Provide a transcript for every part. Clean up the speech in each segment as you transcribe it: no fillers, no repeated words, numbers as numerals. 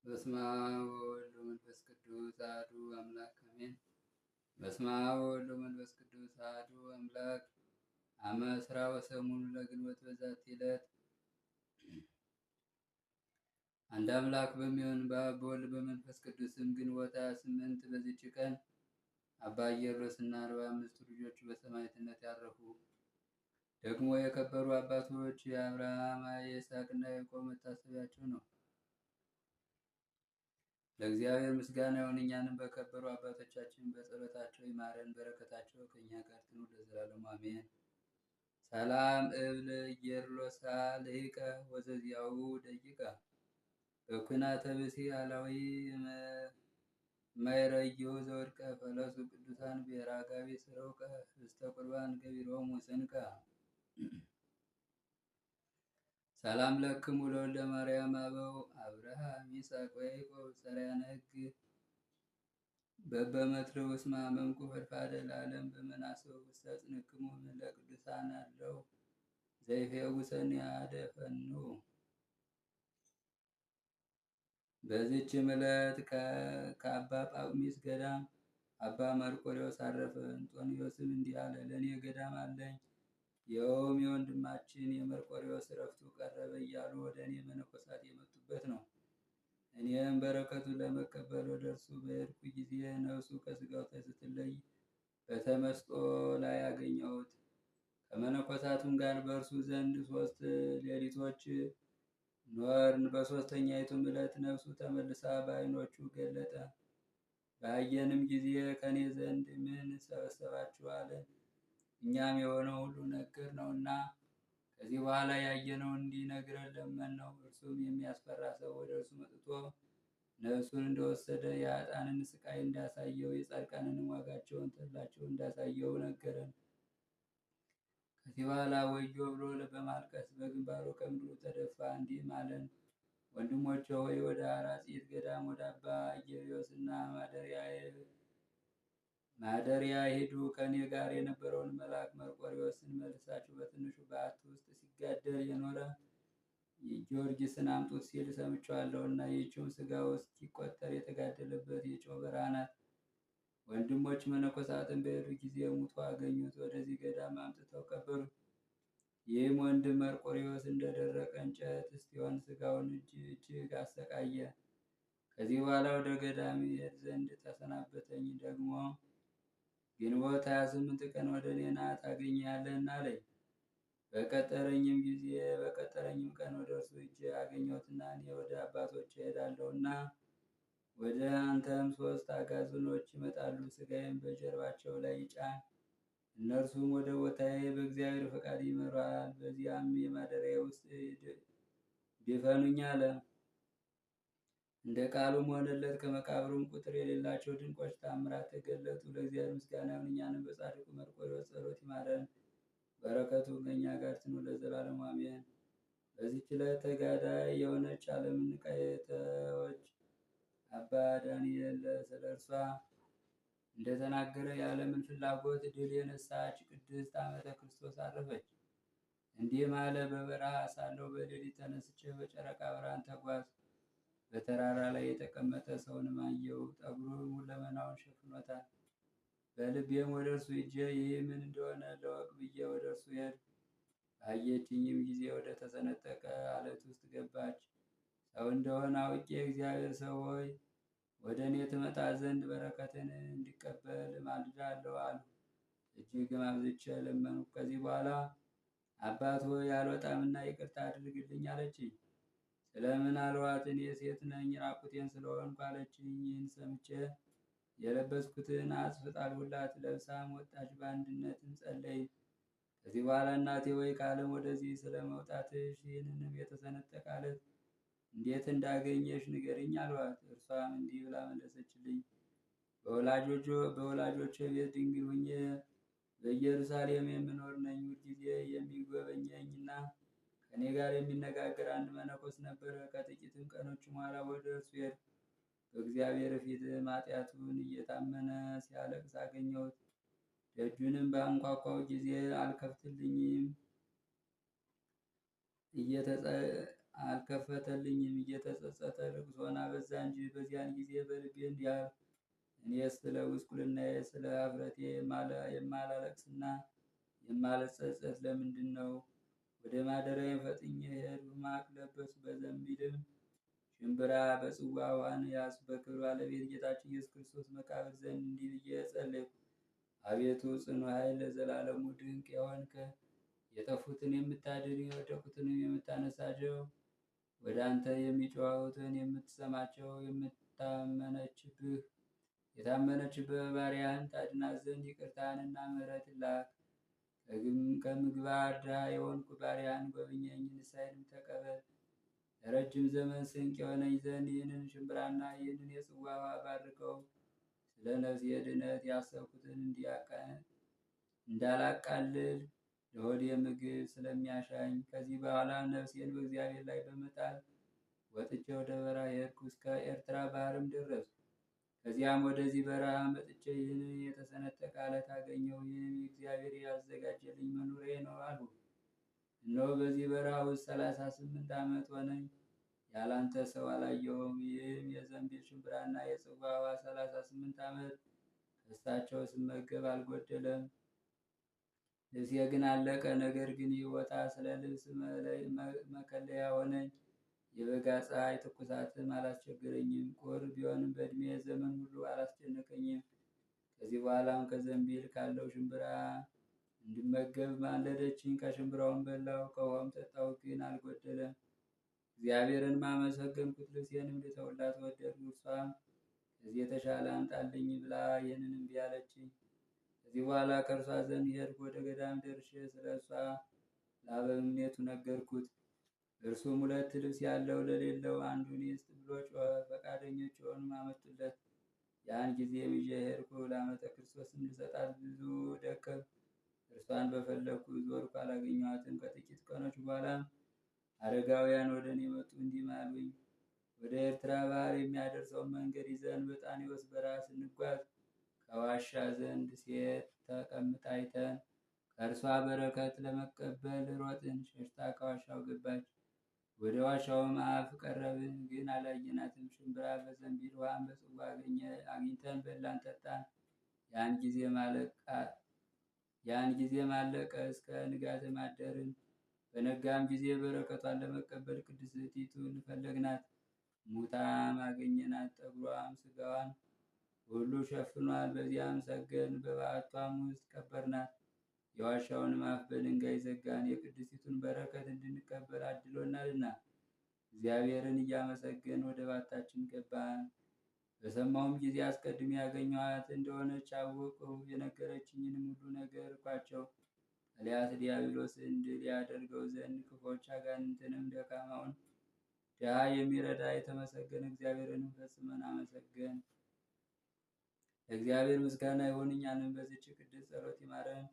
በስመ አብ ወወልድ ወመንፈስ ቅዱስ አሐዱ አምላክ አሜን። በስመ አብ ወወልድ ወመንፈስ ቅዱስ አሐዱ አምላክ አመ ዕስራ ወሰሙኑ ለግንቦት በዛቲ ዕለት አንድ አምላክ በሚሆን በአብ በወልድ በመንፈስ ቅዱስም ግንቦት 28 በዚች ቀን አባ ኢየሩስና 45 ልጆቹ በሰማዕትነት ያረፉ። ደግሞ የከበሩ አባቶች የአብርሃም የይስሐቅና የያዕቆብ መታሰቢያቸው ነው። ለእግዚአብሔር ምስጋና ይሁን። እኛንም በከበሩ አባቶቻችን በጸሎታቸው ይማረን፣ በረከታቸው ከእኛ ጋር ትኑር ለዘላለሙ አሜን። ሰላም እብል ጌርሎሳ ልሂቀ ወዘዚያው ደቂቀ በኩናተ ብእሲ አላዊ ማይረጊሁ ዘወድቀ ፈለሱ ቅዱሳን ብሔረ አጋቢ ስረውቀ ህስተ ቁርባን ገቢሮሙ ስንቀ ሰላም ለክሙ ለወልደ ማርያም አበው አብርሃም ይስሐቅ ወያዕቆብ ሠራያነ ሕግ በበመትርው እስመ አመንኩ ፈድፋደ ለዓለም በመናስው ውስተ ጽንክሙ ለቅዱሳን አለው ዘይፌውሰኒ አደፈኑ። በዚችም ዕለት ከአባ ጳቁሚስ ገዳም አባ መርቆሬዎስ አረፈ። እንጦንዮስም እንዲህ አለ፣ ለእኔ ገዳም አለኝ፣ ይኸውም የወንድማችን የመርቆሬዎስ ዕረፍቱ ቀረበ እያሉ ወደ እኔ መነኮሳት የመጡበት ነው። እኔም በረከቱን ለመቀበል ወደ እርሱ በሄድኩ ጊዜ ነፍሱ ከሥጋው ስትለይ በተመስጦ ላይ አገኘሁት። ከመነኮሳቱም ጋር በእርሱ ዘንድ 3 ሌሊቶች ኖርን። በሦስተኛይቱም ዕለት ነፍሱ ተመልሳ በዓይኖቹ ገለጠ። ባየንም ጊዜ ከእኔ ዘንድ ምን ሰበሰባችሁ አለን። እኛም የሆነው ሁሉ ነገር ነውና ከዚህ በኋላ ያየነውን እንዲነግረን ለመንነው። እርሱም የሚያስፈራ ሰው ወደ እርሱ መጥቶ ነፍሱን እንደወሰደ የኃጥአንን ስቃይ እንዳሳየው የጻድቃንንም ዋጋቸውን ተድላቸውን እንዳሳየው ነገረን። ከዚህ በኋላ ወዮ ብሎ በማልቀስ በግንባሩ ከምድሩ ተደፋ፣ እንዲህም አለን። ወንድሞቼ ሆይ ወደ አራጺት ገዳም ወደ አባ ኢየሩስና ማደሪያ ሂዱ። ከእኔ ጋር የነበረውን መልአክ መርቆሬዎስን መልሳችሁ በትንሹ በዓት ውስጥ ሲጋደል የኖረ ጊዮርጊስን አምጡት ሲል ሰምቼዋለሁና ይህችውም ሥጋው እስኪቆጠር የተጋደለበት የጨው በረሃ ናት። ወንድሞች መነኮሳትን በሄዱ ጊዜ ሙቶ አገኙት። ወደዚህ ገዳም አምጥተው ቀበሩት። ይህም ወንድም መርቆሬዎስ እንደደረቀ እንጨት እስኪሆን ሥጋውን እጅግ አሰቃየ። ከዚህ በኋላ ወደ ገዳም ይሄድ ዘንድ ተሰናበተኝ። ደግሞ ግንቦት 28 ቀን ወደ እኔ ና ታገኘኛለህና አለኝ። በቀጠረኝም ቀን ወደ እርሱ ሄጄ አገኘሁትና እኔ ወደ አባቶች እሄዳለሁና ወደ አንተም 3 አጋዘኖች ይመጣሉ፣ ሥጋዬም በጀርባቸው ላይ ይጫን። እነርሱም ወደ ቦታዬ በእግዚአብሔር ፈቃድ ይመራል። በዚያም የማደሪያ ውስጥ ድፈኑኝ አለ። እንደ ቃሉም ሆነለት። ከመቃብሩም ቁጥር የሌላቸው ድንቆች ተአምራት ተገለጡ። ለእግዚአብሔር ምስጋና ይሁን። እኛንም በጻድቁ መርቆሬዎስ ጸሎት ይማረን፣ በረከቱ ከእኛ ጋር ትኑር ለዘላለሙ አሜን። በዚህች ዕለት ተጋዳይ የሆነች ዓለምን ንቃ የተወች አባ ዳንኤል ስለ እርሷ እንደተናገረ የዓለምን ፍላጎት ድል የነሳች ቅድስት ዓመተ ክርስቶስ አረፈች። እንዲህም አለ። በበረሃ ሳለሁ በሌሊት ተነስቼ በጨረቃ ብርሃን ተጓዝኩ። በተራራ ላይ የተቀመጠ ሰውንም አየሁ። ጠጉሩን ሁለመናውን ሸፍኖታል። በልቤም ወደ እርሱ ሄጄ ይህ ምን እንደሆነ ለወቅ ብዬ ወደ እርሱ ሄድኩ። ባየችኝም ጊዜ ወደ ተሰነጠቀ ዓለት ውስጥ ገባች። ሰው እንደሆነ አውቄ እግዚአብሔር ሰው ሆይ ወደ እኔ ትመጣ ዘንድ በረከትን እንዲቀበል ማልዳለሁ አልሁ። እጅግም አብዝቼ ለመንኩ። ከዚህ በኋላ አባት ሆይ አልወጣምና ይቅርታ አድርግልኝ አለችኝ። ስለምን አልኋት። እኔ ሴት ነኝ ራቁቴን ስለሆንኩ አለችኝ። ይህን ሰምቼ የለበስኩትን አጽፍ ጣልሁላት። ለብሳም ወጣች። በአንድነትም ጸለይን። ከዚህ በኋላ እናቴ ወይ ከዓለም ወደዚህ ስለ መውጣትሽ ይህንንም የተሰነጠቀ ዓለት እንዴት እንዳገኘሽ ንገሪኝ አልኋት። እርሷም እንዲህ ብላ መለሰችልኝ። በወላጆቼ ቤት ድንግል ሁኜ በኢየሩሳሌም የምኖር ነኝ። ሁልጊዜ የሚጎበኘኝና ከእኔ ጋር የሚነጋገር አንድ መነኮስ ነበረ። ከጥቂትም ቀኖች በኋላ ወደ እርሱ ሄድኩ። በእግዚአብሔር ፊት ኃጢአቱን እየታመነ ሲያለቅስ አገኘሁት። ደጁንም በአንኳኳው ጊዜ አልከፈተልኝም። እየተጸጸተ ልቅሶን አበዛ እንጂ። በዚያን ጊዜ በልቤ እንዲህ አልሁ፣ እኔስ ስለ ጉስቁልናዬ ስለ ኀፍረቴ የማላለቅስና የማልጸጸት ለምንድን ነው? ወደ ማደሪያዬ ፈጥኜ ሄድሁ። ማቅ ለበስሁ፣ በዘንቢልም ሽንብራ በጽዋ ውሃን ያዝሁ። በክብር ባለቤት ጌታችን ኢየሱስ ክርስቶስ መቃብር ዘንድ እንዲህ ብዬ ጸለይሁ። አቤቱ ጽኑ ኃይል፣ ለዘላለሙ ድንቅ የሆንክ የጠፉትን የምታድን የወደቁትንም የምታነሳቸው፣ ወደ አንተ የሚጮኹትን የምትሰማቸው፣ የታመነችብህ ባሪያህን ታድናት ዘንድ ይቅርታህንና ምሕረትን ላክ። ከምግባር ድሃ የሆንኩ ባሪያህን ጎብኘኝ፣ ንስሐዬንም ተቀበል። ለረጅም ዘመን ስንቅ የሆነኝ ዘንድ ይህንን ሽምብራና ይህንን የጽዋ ውሃ ባርከው። ስለ ነፍሴ ድነት ያሰብኩትን እንዳላቃልል ለሆዴ ምግብ ስለሚያሻኝ። ከዚህ በኋላ ነፍሴን በእግዚአብሔር ላይ በመጣል ወጥቼ ወደ በረሃ ሄድኩ። እስከ ኤርትራ ባህርም ደረስኩ። ከዚያም ወደዚህ በረሃ መጥቼ ይህን የተሰነጠቀ ዓለት አገኘሁ። ይህም እግዚአብሔር ያዘጋጀልኝ መኖሪያዬ ነው አልሁ። እነሆ በዚህ በረሃ ውስጥ 38 ዓመት ሆነኝ፣ ያላንተ ሰው አላየሁም። ይህም የዘንቢል ሽምብራና የጽዋ ውሃ 38 ዓመት ከእሳቸው ስመገብ አልጎደለም። ልብሴ ግን አለቀ። ነገር ግን ይህ ቦታ ስለ ልብስ መከለያ ሆነኝ። የበጋ ፀሐይ ትኩሳትም አላስቸገረኝም። ቁር ቢሆንም በዕድሜ ዘመን ሁሉ አላስጨነቀኝም። ከዚህ በኋላም ከዘንቢል ካለው ሽምብራ እንድመገብ ማለደችኝ። ከሽምብራውም በላሁ፣ ከውሃውም ጠጣሁ፣ ግን አልጎደለም። እግዚአብሔርን አመሰገንኩት፣ ልብሴንም ልተውላት ወደድሁ። እርሷም ከዚህ የተሻለ አምጣልኝ ብላ ይህንን እምቢ አለችኝ። ከዚህ በኋላ ከእርሷ ዘንድ ሄድኩ። ወደ ገዳም ደርሼ ስለ እርሷ ለአበምኔቱ ነገርኩት። እርሱም ሁለት ልብስ ያለው ለሌለው አንዱን ይስጥ ብሎ ጮኸ። ፈቃደኞች የሆኑም አመጡለት። ያን ጊዜም ይዤ ሄድኩ። ለዓመተ ክርስቶስም ልሰጣት ብዙ ደከም። እርሷን በፈለግኩ ዞርኩ፣ አላገኘኋትም። ከጥቂት ቀኖች በኋላም አረጋውያን ወደ እኔ መጡ፣ እንዲህም አሉኝ። ወደ ኤርትራ ባህር የሚያደርሰውን መንገድ ይዘን በጣኔዎስ በረሃ ስንጓዝ ከዋሻ ዘንድ ሴት ተቀምጣ አይተን ከእርሷ በረከት ለመቀበል ሮጥን። ሸሽታ ከዋሻው ገባች። ወደ ዋሻውም አፍ ቀረብን፣ ግን አላየናትም። ሽምብራ በዘንቢል ውሃን በጽዋ አግኝተን በላን፣ ጠጣን። ያን ጊዜም አለቀ። እስከ ንጋትም አደርን። በነጋም ጊዜ በረከቷን ለመቀበል ቅድስቲቱን ፈለግናት። ሙታም አገኘናት። ጠጉሯም ስጋዋን ሁሉ ሸፍኗል። በዚያም ሰገን፣ በበዓቷም ውስጥ ቀበርናት። የዋሻውንም አፍ በድንጋይ ዘጋን፣ የቅድስቲቱን በረከት እንድንቀበል አድሎናልና። እግዚአብሔርን እያመሰገን ወደ ባታችን ገባን። በሰማውም ጊዜ አስቀድሜ ያገኘኋት እንደሆነች አወቅሁ። የነገረችኝንም ሁሉ ነገርኳቸው። ኤልያስ ዲያብሎስን ድል ያደርገው ዘንድ ክፎች አጋንንትንም ደካማውን ድሃ የሚረዳ የተመሰገነ እግዚአብሔርንም ፈጽመን አመሰገን። ለእግዚአብሔር ምስጋና ይሁን፣ እኛንም በዚች ቅድስት ጸሎት ይማረን፣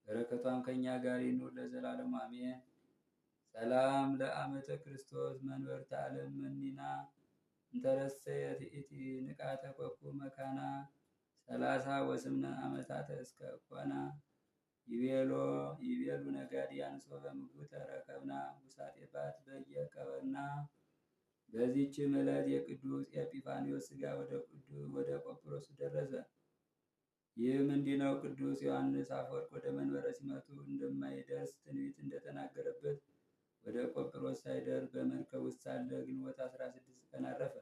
በረከቷም ከእኛ ጋር ይኑር ለዘላለሙ አሜን። ሰላም ለዓመተ ክርስቶስ መንበርተ ዓለም መኒና እንተረሰየት ኢቲ ንቃተ ኮኩ መካና 30 ዓመታተ እስከ ኮና ይቤሉ ነጋዲያን ሶበ ምግቡ ተረከብና ውሳጤባት በየቀበና። በዚህችም ዕለት የቅዱስ ኤጲፋንዮስ ሥጋ ወደ ቆጵሮስ ደረሰ። ይህም እንዲህ ነው። ቅዱስ ዮሐንስ አፈወርቅ ወደ መንበረ ሲመቱ እንደማይደርስ ትንቢት እንደተናገረበት ወደ ቆጵሮስ ሳይደርስ በመርከብ ውስጥ ሳለ ግንቦት 16 ቀን አረፈ።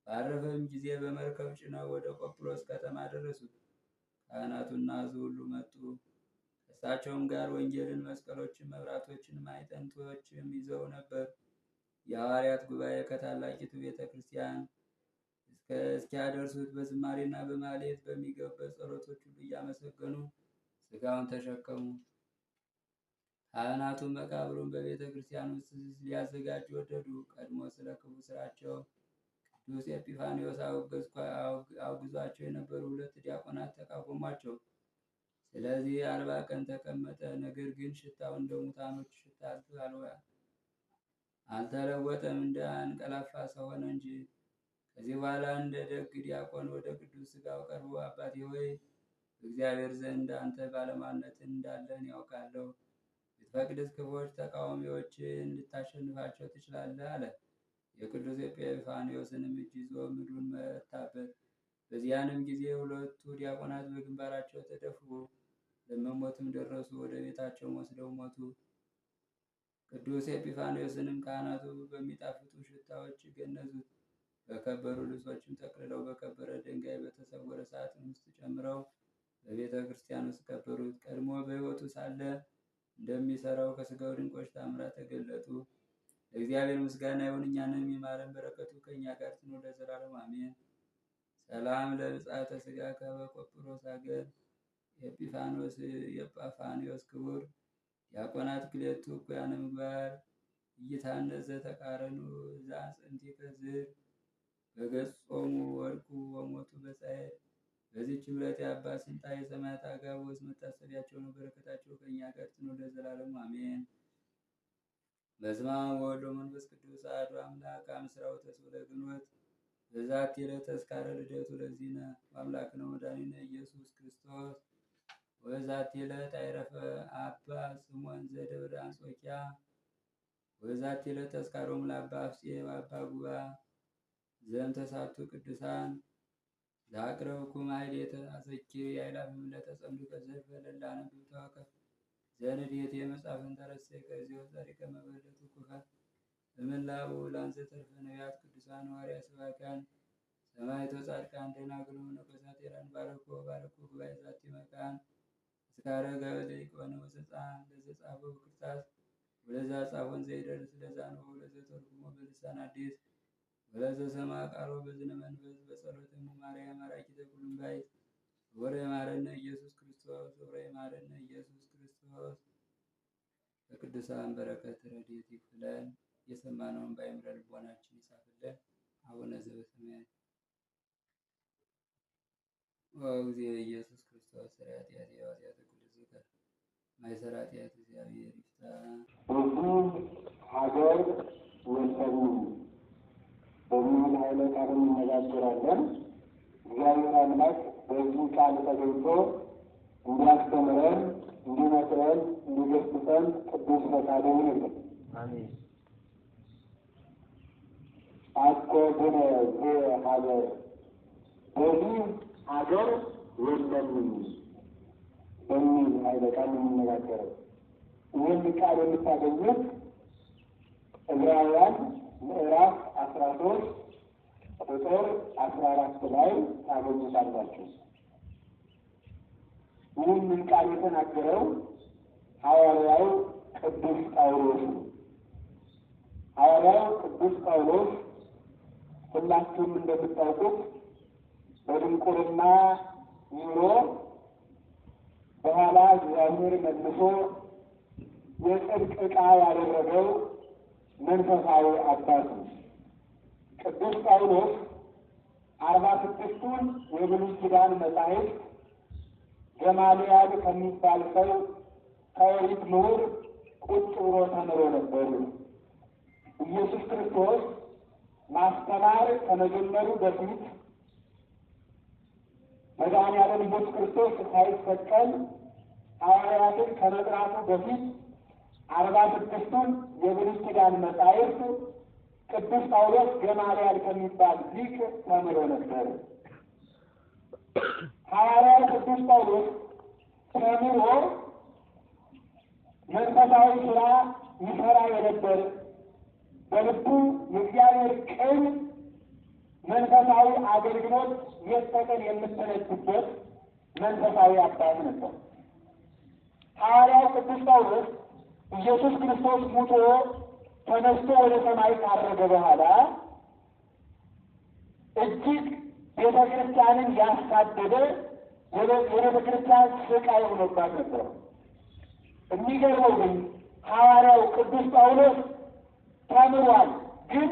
ባረፈም ጊዜ በመርከብ ጭነው ወደ ቆጵሮስ ከተማ ደረሱት። ካህናቱና ሕዝቡ ሁሉ መጡ። ከእሳቸውም ጋር ወንጌልን፣ መስቀሎችን፣ መብራቶችን፣ ማዕጠንቶችም ይዘው ነበር። የሐዋርያት ጉባኤ ከታላቂቱ ቤተ ክርስቲያን እስኪያደርሱት በዝማሬና በማህሌት በሚገቡበት ጸሎቶች ሁሉ እያመሰገኑ ሥጋውን ተሸከሙ። ካህናቱም መቃብሩን በቤተ ክርስቲያን ውስጥ ሊያዘጋጁ ወደዱ። ቀድሞ ስለ ክፉ ስራቸው ቅዱስ ኤጲፋንዮስ አውግዟቸው የነበሩ 2 ዲያቆናት ተቃወሟቸው። ስለዚህ 40 ቀን ተቀመጠ። ነገር ግን ሽታው እንደ ሙታኖች ሽታ አልተለወጠም፣ እንደ አንቀላፋ ሰው ሆነ እንጂ። ከዚህ በኋላ እንደ ደግ ዲያቆን ወደ ቅዱስ ሥጋው ቀርቦ አባቴ ሆይ እግዚአብሔር ዘንድ አንተ ባለሟልነትን እንዳለን ያውቃለሁ። ብትፈቅድስ ክፉዎች ተቃዋሚዎችን ልታሸንፋቸው ትችላለህ አለ። የቅዱስ ኤጲፋንዮስንም እጅ ይዞ ምድሩን መታበት። በዚያንም ጊዜ ሁለቱ ዲያቆናት በግንባራቸው ተደፉ፣ ለመሞትም ደረሱ። ወደ ቤታቸው ወስደው ሞቱ። ቅዱስ ኤጲፋንዮስንም ካህናቱ በሚጣፍጡ ሽታዎች ገነዙት። በከበሩ ልብሶችም ጠቅልለው በከበረ ድንጋይ በተሰወረ ሳጥን ውስጥ ጨምረው በቤተ ክርስቲያን ውስጥ ቀበሩት። ቀድሞ በሕይወቱ ሳለ እንደሚሰራው ከሥጋው ድንቆች ታምራት ተገለጡ። ለእግዚአብሔር ምስጋና ይሁን፣ እኛንም ይማረን፣ በረከቱ ከእኛ ጋር ትኑር ለዘላለሙ አሜን። ሰላም ለብጻተ ሥጋ ከበቆጵሮስ ሀገር ኤጲፋንዮስ ክቡር ዲያቆናት ክሌቱ እኩያነ ምግባር እይታነዘ ተቃረኑ ዘአጽንቲ ከዝር በገጾሙ ወድቁ ወሞቱ በጻሕል። በዚህች ዕለት የአባ ስንጣ የሰማዕት አጋቦስ መታሰቢያቸው ነው። በረከታቸው ከእኛ ጋር ትኑር ለዘላለሙ አሜን። በስመ አብ ወወልድ ወመንፈስ ቅዱስ አሐዱ አምላክ አመስራው ተስብለ ግንቦት በዛቲ ዕለት ተዝካረ ልደቱ ለእግዚእነ ወአምላክነ ወመድኃኒነ ኢየሱስ ክርስቶስ። ወበዛቲ ዕለት አይረፈ አባ ስምዖን ዘደብረ አንጾኪያ። ወበዛቲ ዕለት ተዝካሮሙ ለአባ አፍፄ ወአባ ጉባ ዘእምተሳቱ ቅዱሳን ዘአቅረብኩ ማሕሌተ አዘኪሬ አእላፈ ለተጸምዱከ ዘልፈ ለላነብብ ተወከፍ ዘንዴቴ መጽሐፍን ተረሰይ ከዚዮ ጸሪቀ መበለቱ ኩፈት በመላቡ ላንዘ ተርፈ ነቢያት ቅዱሳን ሐዋርያት ሰባክያን ሰማዕታት ጻድቃን ደናግል መነኮሳት ሄራን ባረኮ ጉባኤ ዛቲ መካን እስካረ ገበለ ይቆነ ወሰጻን ለዘጻፈ በክርታስ ወለዛ ጻፎን ዘይደርስ ለዛ ነው ወለዘ ተርጉሞ በልሳን አዲስ ወለዘ ሰማ ቃሎ በዝነ መንፈስ በጸሎተ ማርያም አራቂተ ኩሉም ባይ ወረ ማረነ ኢየሱስ ክርስቶስ ወረ ማረነ ኢየሱስ ክርስቶስ። በቅዱሳን በረከት ረድኤት ይክፈለን። የሰማነውን በአእምሮ ልቦናችን ይጻፍልን። አቡነ ዘበሰማያት ወእግዚእ ኢየሱስ ክርስቶስ ሠራያት ኃጢአት ኩሉ ዝከር ማይሰራ ኃጢአት እግዚአብሔር ይፍታ። ሀገር ወሰኑ በሚል ኃይለ ቃል እንነጋገራለን። እግዚአብሔር አምላክ በዚህ ቃል ተገኝቶ እንዲያስተምረን፣ እንዲመክረን፣ እንዲገስጸን ቅዱስ ፈቃዱ ይሁንልን። አሜን። አኮ ግን ሀገር በዚህ ሀገር የለም በሚል ኃይለ ቃል እንነጋገረው። ይህን ቃል የምታገኙት ዕብራውያን ምዕራፍ 13 ቁጥር 14 ላይ ታገኙታላችሁ። ይህንን ቃል የተናገረው ሐዋርያው ቅዱስ ጳውሎስ ነው። ሐዋርያው ቅዱስ ጳውሎስ ሁላችሁም እንደምታውቁት በድንቁርና ኑሮ በኋላ እግዚአብሔር መልሶ የጽድቅ ዕቃ ያደረገው መንፈሳዊ አባት ነው። ቅዱስ ጳውሎስ 46ቱን የብሉይ ኪዳን መጻሕፍት ገማልያል ከሚባል ሰው ከኦሪት ምሁር ቁጭ ብሎ ተምሮ ነበር። ኢየሱስ ክርስቶስ ማስተማር ከመጀመሩ በፊት መድኃኒዓለም ኢየሱስ ክርስቶስ ሳይሰቀል ሐዋርያትን ከመጥራቱ በፊት 46ቱን የብሉይ ኪዳን መጻሕፍት ቅዱስ ጳውሎስ ገማልያል ከሚባል ሊቅ ተምሮ ነበር። ሐዋርያው ቅዱስ ጳውሎስ ተምሮ መንፈሳዊ ሥራ ይሠራ የነበር በልቡ የእግዚአብሔር ቅን መንፈሳዊ አገልግሎት የተቀን የምትነግበት መንፈሳዊ አባት ነበር። ሐዋርያው ቅዱስ ጳውሎስ ኢየሱስ ክርስቶስ ሙቶ ተነስቶ ወደ ሰማይ ካረገ በኋላ እጅግ ቤተ ክርስቲያንን ያሳደደ የቤተ ክርስቲያን ስቃይ ሆኖባት ነበር። የሚገርመው ግን ሐዋርያው ቅዱስ ጳውሎስ ተምሯል፣ ግን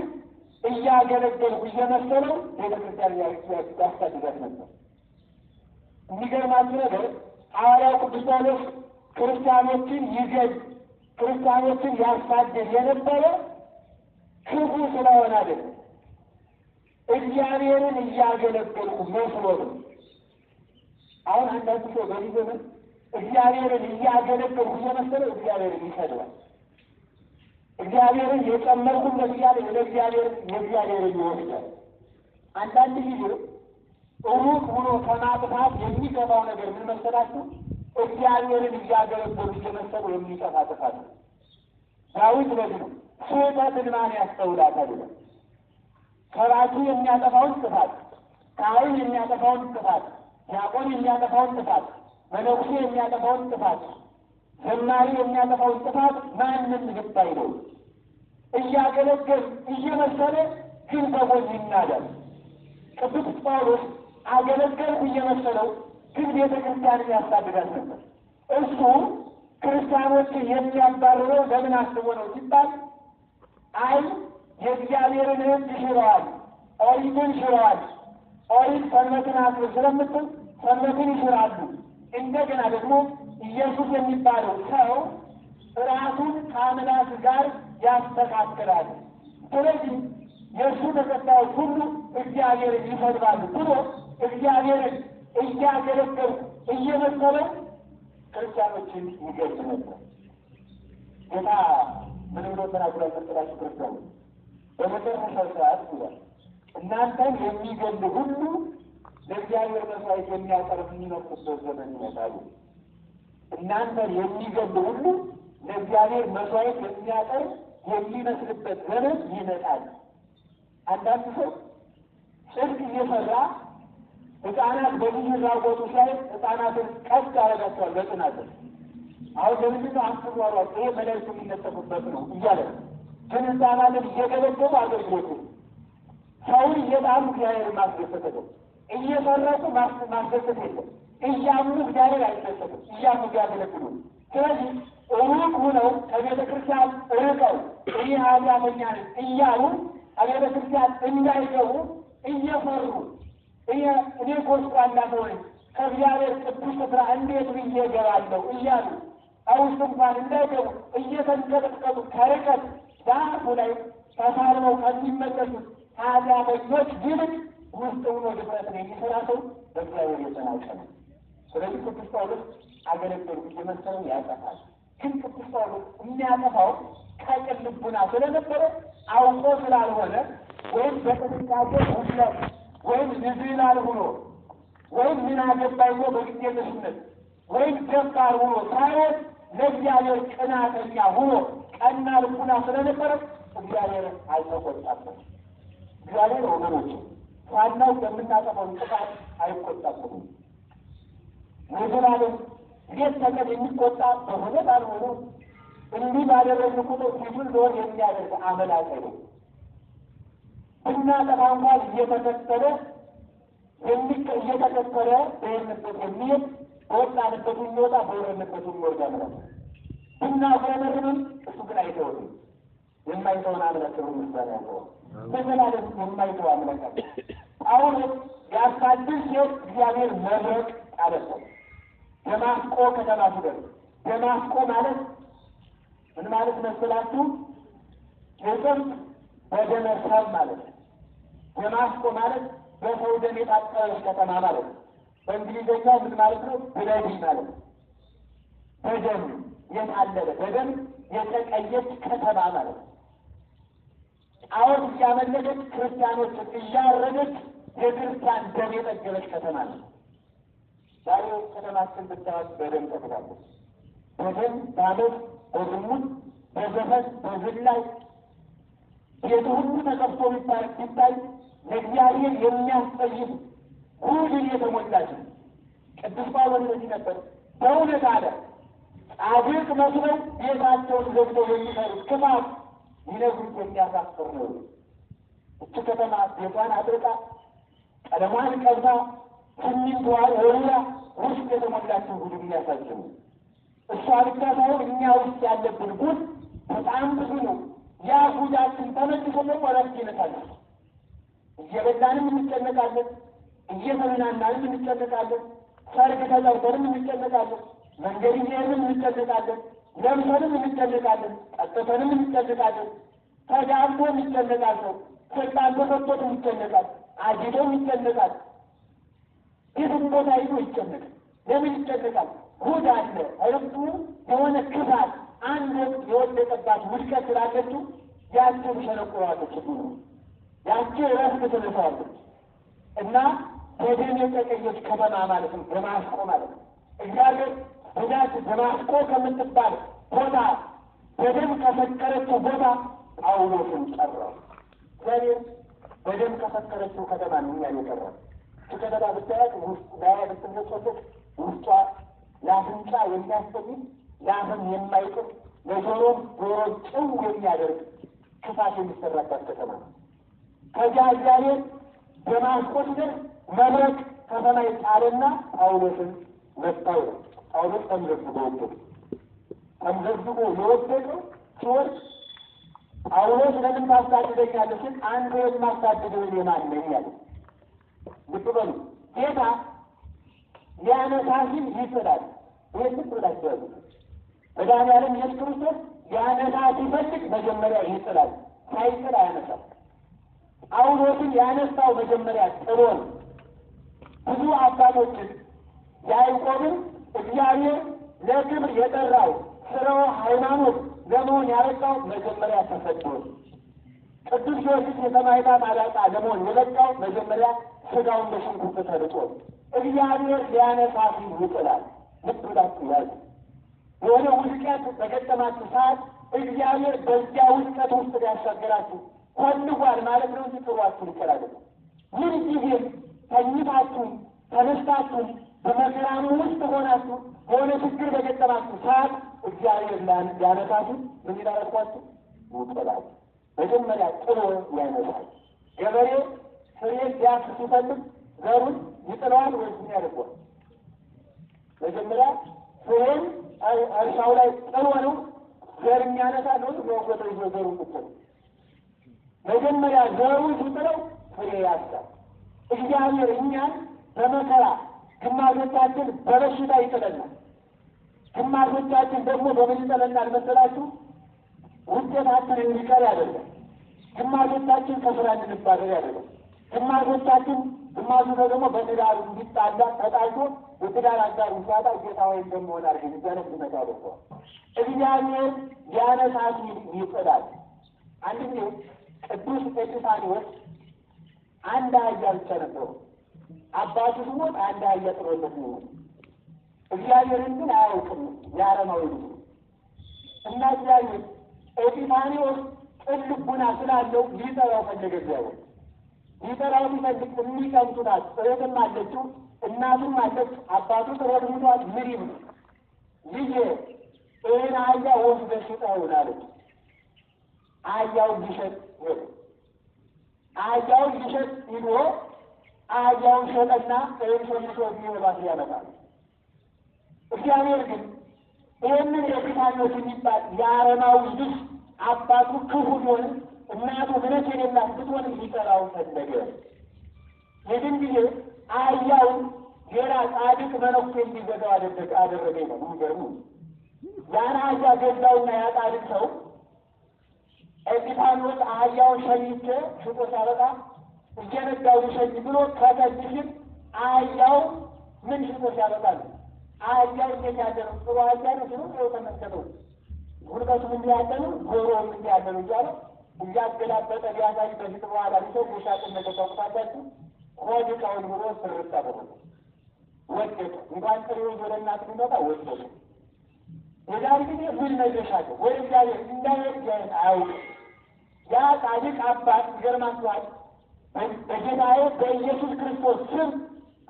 እያገለገልኩ እየመሰለው ቤተ ክርስቲያን ያሳድዳት ነበር። የሚገርማችሁ ነገር ሐዋርያው ቅዱስ ጳውሎስ ክርስቲያኖችን ይገድ፣ ክርስቲያኖችን ያሳድድ የነበረ ክፉ ስለሆነ አይደለም፣ እግዚአብሔርን እያገለገልኩ መስሎ ነው። አሁን አንዳንድ ሰው በዚህ ዘመን እግዚአብሔርን እያገለገሉ እየመሰለው እግዚአብሔርን ይሰድባል። እግዚአብሔርን የጨመርኩለት እያለ የእግዚአብሔርን ይወስዳል። አንዳንድ ጊዜ ሩቅ ሆኖ ከማጥፋት የሚገባው ነገር ምን መሰላችሁ? እግዚአብሔርን እያገለገሉ እየመሰሉ የሚጠፋ ጥፋት ነው። ዳዊት ለዚህ ነው ስህተትን ማን ያስተውላታል ይላል። ሰባኪ የሚያጠፋውን ጥፋት፣ ካህን የሚያጠፋውን ጥፋት፣ ዲያቆን የሚያጠፋውን ጥፋት፣ መነኩሴ የሚያጠፋውን ጥፋት፣ ዘማሪ የሚያጠፋውን ጥፋት ማንም ልብ አይለው። እያገለገል እየመሰለ ግን በጎን ይናዳል። ቅዱስ ጳውሎስ አገለገልኩ እየመሰለው ግን ቤተ ክርስቲያንን ያሳድዳል ነበር። እሱ ክርስቲያኖችን የሚያባርረው ለምን አስቦ ነው ሲባል አይ የእግዚአብሔርን ሕግ ሽረዋል፣ ኦሪትን ሽረዋል። ኦሪት ሰንበትን አክብር ስለምትል ሰንበትን ይሽራሉ። እንደገና ደግሞ ኢየሱስ የሚባለው ሰው ራሱን ከአምላክ ጋር ያስተካክላል። ስለዚህ የእሱ ተከታዮች ሁሉ እግዚአብሔርን ይሰድባሉ ብሎ እግዚአብሔርን እያገለገሉ እየመሰለው ክርስቲያኖችን ይገልጽ ነበር። ጌታ ምን ብሎ ተናግሯል መሰላችሁ? ክርስቲያኖች በመጨረሻው ሰዓት ይላል እናንተን የሚገል ሁሉ ለእግዚአብሔር መስዋዕት የሚያቀርብ የሚመስልበት ዘመን ይመጣል። እናንተን የሚገል ሁሉ ለእግዚአብሔር መስዋዕት የሚያቀርብ የሚመስልበት ዘመን ይመጣል። አንዳንድ ሰው ጽድቅ እየሰራ ሕፃናት በልዩ ራቆቱ ላይ ሕፃናትን ቀጥ ያደርጋቸዋል በጽናት። አሁን ለምንድን ነው አስተሯሯጥ ይሄ መላእክት የሚነጠፉበት ነው እያለ ግን ሕፃናትን እየገለገሉ አገልግሎቱ ሰውን እየጣሉ እግዚአብሔር ማስደሰት ነው። እየሰረቁ ማስደሰት የለም። እያምኑ እግዚአብሔር አይደሰትም። እያምኑ ያገለግሉ። ስለዚህ ሩቅ ሁነው ከቤተ ክርስቲያን ርቀው ይህ ኃጢአተኛ ነኝ እያሉ ከቤተ ክርስቲያን እንዳይገቡ እየፈሩ እኔ ጎስቋላ ሰው ነኝ ከእግዚአብሔር ቅዱስ ስፍራ እንዴት ብዬ እገባለሁ እያሉ ውስጥ እንኳን እንዳይገቡ እየተንቀጠቀጡ ከርቀት ዛፉ ላይ ተሳልመው ከሚመለሱት ኃጢአተኞች ይልቅ ውስጥ ሆኖ ድፍረትን የሚሰራ ሰው በእግዚአብሔር የተናቀ ነው። ስለዚህ ቅዱስ ጳውሎስ አገለገሉ እየመሰለው ያጠፋል። ግን ቅዱስ ጳውሎስ የሚያጠፋው ከቅን ልቡና ስለነበረ አውቆ ስላልሆነ ወይም በጥንቃቄ ሁለት ወይም ንዝህላል ሆኖ ወይም ምን አገባኝ ብሎ በግዴለሽነት ወይም ገባር ሆኖ ሳይሆን ለእግዚአብሔር ቅናተኛ ሆኖ ቀና ልቡና ስለነበረ እግዚአብሔር አልተቆጣበትም። እግዚአብሔር ወገኖች ዋናው በምናጠፋው ጥፋት አይቆጣበትም። ለዘላለም ቤት ተቀድ የሚቆጣ በሆነ ባልሆነ እንዲህ ባደረግን ቁጥር ፊቱን ዞር የሚያደርግ አመላጤ ነው። ብናጠፋ እንኳን እየተከተለ በሄድንበት የሚሄድ በወጣንበት የሚወጣ በወረድንበት የሚወርድ አምላክ ነው። ብናጉረመርምም እሱ ግን አይተውም። የማይተውን አምላክ ነው። ምስጋና ያለው በዘላለም የማይተው አምላክ ነው። አሁን ያሳድድ ሲሆን እግዚአብሔር መብረቅ አለሰው ደማስቆ ከተማ ሲደርስ ደማስቆ ማለት ምን ማለት መስላችሁ? የጥንት በደመ ሰብ ማለት ነው። ደማስቆ ማለት በሰው ደም የታጠበች ከተማ ማለት ነው። በእንግሊዝኛው ምን ማለት ነው? ብለዲ ማለት ነው። በደም የታለለ በደም የተቀየች ከተማ ማለት ነው። ጣዖት እያመለከች ክርስቲያኖችን እያረደች የክርስቲያን ደም የጠገበች ከተማ ነው። ዛሬ ከተማችን ብታዋት በደም ተከታለች። በደም ባለት፣ በዝሙት፣ በዘፈን፣ በዝላይ ቤቱ ሁሉ ተከፍቶ ቢታይ ለእግዚአብሔር የሚያስጠይቅ ጉድን የተሞላች ነው። ቅዱስ ጳውሎስ እንደዚህ ነበር። በእውነት አለ ጻድቅ መስለው ቤታቸውን ዘግተው የሚሰሩት ክፋት ሊነግሩት የሚያሳፍር ነው። እች ከተማ ቤቷን አድርቃ ቀለሟን ቀብታ ሲሚንቶዋን ወሩራ ውስጥ የተሞላችን ጉድ የሚያሳዝኑ እሷ ብቻ ሳይሆን እኛ ውስጥ ያለብን ጉድ በጣም ብዙ ነው። ያ ጉዳችን ተመልሶ ደግሞ እረፍት ይነሳል። እየበላንም እንጨነቃለን፣ እየተዝናናንም እንጨነቃለን፣ ሰርግ ተጠርተንም እንጨነቃለን፣ መንገድ እየሄድንም እንጨነቃለን፣ ለምሰንም እንጨነቃለን፣ ጠጥተንም እንጨነቃለን፣ ተጋብቶም ይጨነቃል፣ ሰው ስልጣን ተሰጥቶት ይጨነቃል፣ አጊጦም ይጨነቃል፣ የትም ቦታ ሂዶ ይጨነቃል። ለምን ይጨነቃል? ጉድ አለ እርሱ የሆነ ክፋት አንድ ወቅት የወደቀባት ውድቀት ስላለችው ያችን ሸነቆዋለች ነው ያቺ እረፍት ትልሳለች እና በደም የጠቀየች ከተማ ማለት ነው ደማስቆ ማለት ነው። እግዚአብሔር በዛች ደማስቆ ከምትባል ቦታ በደም ከፈከረችው ቦታ ጳውሎስን ጠራው። እግዚአብሔር በደም ከፈከረችው ከተማ ነው እኛን የጠራው። ከተማ ብታያት ውስጥ ላይ ብትመለከት ውስጧ ለአፍንጫ የሚያስፈልግ ለአፍም የማይጥም ለጆሮም ጆሮ ጭው የሚያደርግ ክፋት የሚሰራባት ከተማ ነው። ከዚያ እግዚአብሔር ደማስቆ ሲደርስ መብረቅ ከሰማይ ጣለና ጳውሎስን መታው። ጳውሎስ ተምዘግዝጎ ወደቀ። ተምዘግዝጎ የወደቀው ሲወድቅ ጳውሎስ ለምን ታሳድደኛለህ ሲል አንተ የማሳድደው እኔ ማን ነኝ አለ። ልብ በሉ ጌታ ሊያነሳ ሲል ይጥላል። ይህን ብላችሁ ያዙ። መድኃኒዓለም ኢየሱስ ክርስቶስ ሊያነሳ ሲፈልግ መጀመሪያ ይጥላል፣ ሳይጥል አያነሳም። ጳውሎስን ያነሳው መጀመሪያ ጥሎ ነው። ብዙ አባቶችን ያዕቆብን እግዚአብሔር ለክብር የጠራው ስራው ሃይማኖት ለመሆን ያበቃው መጀመሪያ ተሰዶ፣ ቅዱስ ጊዮርጊስ የሰማዕታት አለቃ ለመሆን የበቃው መጀመሪያ ስጋውን በሽንኩርት ተልጦ። እግዚአብሔር ሊያነሳ ሲል ይጥላል። ልብ ብላችሁ ያዙ። የሆነ ውድቀት በገጠማችሁ ሰዓት እግዚአብሔር በዚያ ውድቀት ውስጥ ሊያሻገራችሁ ፈልጓል ማለት ነው እንጂ ጥሏችሁ ይችላል። ምን ጊዜም ተኝታችሁ ተነስታችሁ በመከራም ውስጥ ሆናችሁ በሆነ ችግር በገጠማችሁ ሰዓት እግዚአብሔር ሊያነሳችሁ ምን ይላረኳችሁ? ይጥላል። መጀመሪያ ጥሎ ያነሳል። ገበሬ ፍሬ ሊያፍስ ሲፈልግ ዘሩን ይጥለዋል ወይስ ምን ያደርገዋል? መጀመሪያ ፍሬን እርሻው ላይ ጥሎ ነው ዘር የሚያነሳ ነው ወደ ዘሩ ይጥላል። መጀመሪያ ዘሩ ሲጥለው ፍሬ ያሳል። እግዚአብሔር እኛን በመከራ ግማሾቻችን በበሽታ ይጥለናል፣ ግማሾቻችን ደግሞ በምን ይጥለናል መሰላችሁ? ውጤታችን እንዲቀር ያደርጋል። ግማሾቻችን ከስራ እንድንባረር ያደርጋል። ግማሹ ደግሞ በትዳር እንዲጣላ ተጣልቶ የትዳር አጋር ሲያጣ ጌታ ወይ እንደምሆን አድርገን እዚያነት ሊመጣ ያደርገዋል። እግዚአብሔር ሊያነሳ ሲል ይጥላል። አንድ ጊዜ ቅዱስ ኤጲፋንዮስ አንድ አህያ ብቻ ነበሩ። አባቱ ሲሞት አንድ አህያ ጥሎለት ነው። እግዚአብሔርን ግን አያውቅም የአረማዊ ልጅ እና እግዚአብሔር ኤጲፋንዮስ ቅን ልቡና ስላለው ሊጠራው ፈለገ። እግዚአብሔር ሊጠራው ቢፈልግ የሚቀምጡ ናት። እህትም አለችው፣ እናቱም አለች። አባቱ ጥሎት ሙቷል። ምን ይሁን ልጄ ይህን አህያ ወስደህ ሽጠውን አለች። አህያውን ሊሸጥ ሂዶ አህያውን ሸጠና ሸሚቶ የሚወባት ያመጣል። እግዚአብሔር ግን ይህንን ኤጲፋንዮስ የሚባል የአረማዊ ልጅ አባቱ ክፉ ቢሆንም እናቱ ምሕረት የሌላት ብትሆንም ሊጠራው ፈለገ። ይህን ጊዜ አህያውን ሌላ ጻድቅ መነኩሴ እንዲገዛው አደረገ ነው። የሚገርሙ ያን አህያ ገዛውና ያ ጻድቅ ሰው ኤጲፋንዮስ አህያውን ሸኝቼ ሽጦ ሲያበቃ እየነዳው ሸኝ ብሎ ከተጅሽን አህያው ምን ሽጦ ሲያበቃ ነው? አህያው እንዴት ያለ ነው? ጥሩ አህያ ነው ሲሉ ሰው ተመልከተው። ጉልበቱም እንዲህ ያለ ነው፣ ጆሮውም እንዲህ ያለ ነው እያለ እያገላበጠ ሊያሳይ በፊት በኋላ ሊሰው ጎሻጥን ነገታቁታላችሁ ሆድቃውን ብሎ ስርት አደረገ። ወደቀ። እንኳን ጥሬውን ወደ እናት ሊመጣ ወደቀ። የዛሬ ጊዜ ምን ነግሬሻለሁ? ወደ እግዚአብሔር እንዳይሄድ ያይን አያውቅም። ያ ጻድቅ አባት ይገርማችኋል፣ በጌታዬ በኢየሱስ ክርስቶስ ስም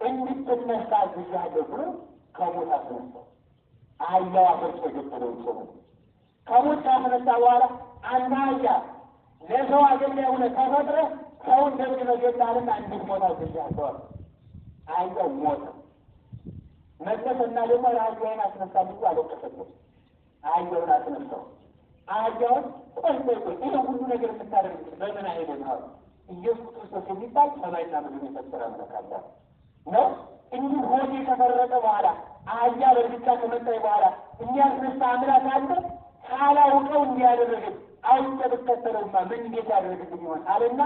እንድትነሳ አዝዣለሁ ብሎ ከሞት አስነሳው። አህያው አፈርሶ የገደለው ሰው ከሞት ካስነሳ በኋላ አንድ አህያ ለሰው አገልጋይ ሆነ ተፈጥረህ ሰውን ደብድ መገዳልና እንድትሞት አዝዣለሁ። አህያው ሞተ። መለሰና ደግሞ አህያውን አስነሳ ብሎ አለቀሰበት። አህያውን አስነሳው። አህያውን ቆይ ይህ ሁሉ ነገር የምታደርግ በምን አይነት ነው? ኢየሱስ ክርስቶስ የሚባል ሰማይና ምድር የፈጠረ አምላክ አለ ነው። እንዲህ ሆዴ ከፈረጠ በኋላ አህያ በርግጫ ከመጣኝ በኋላ የሚያስነሳ አምላክ አለ። ሳላውቀው እንዲያደረግን አውቄ ብትከተለውማ ምን እንዴት ያደረግልኝ ይሆን አለና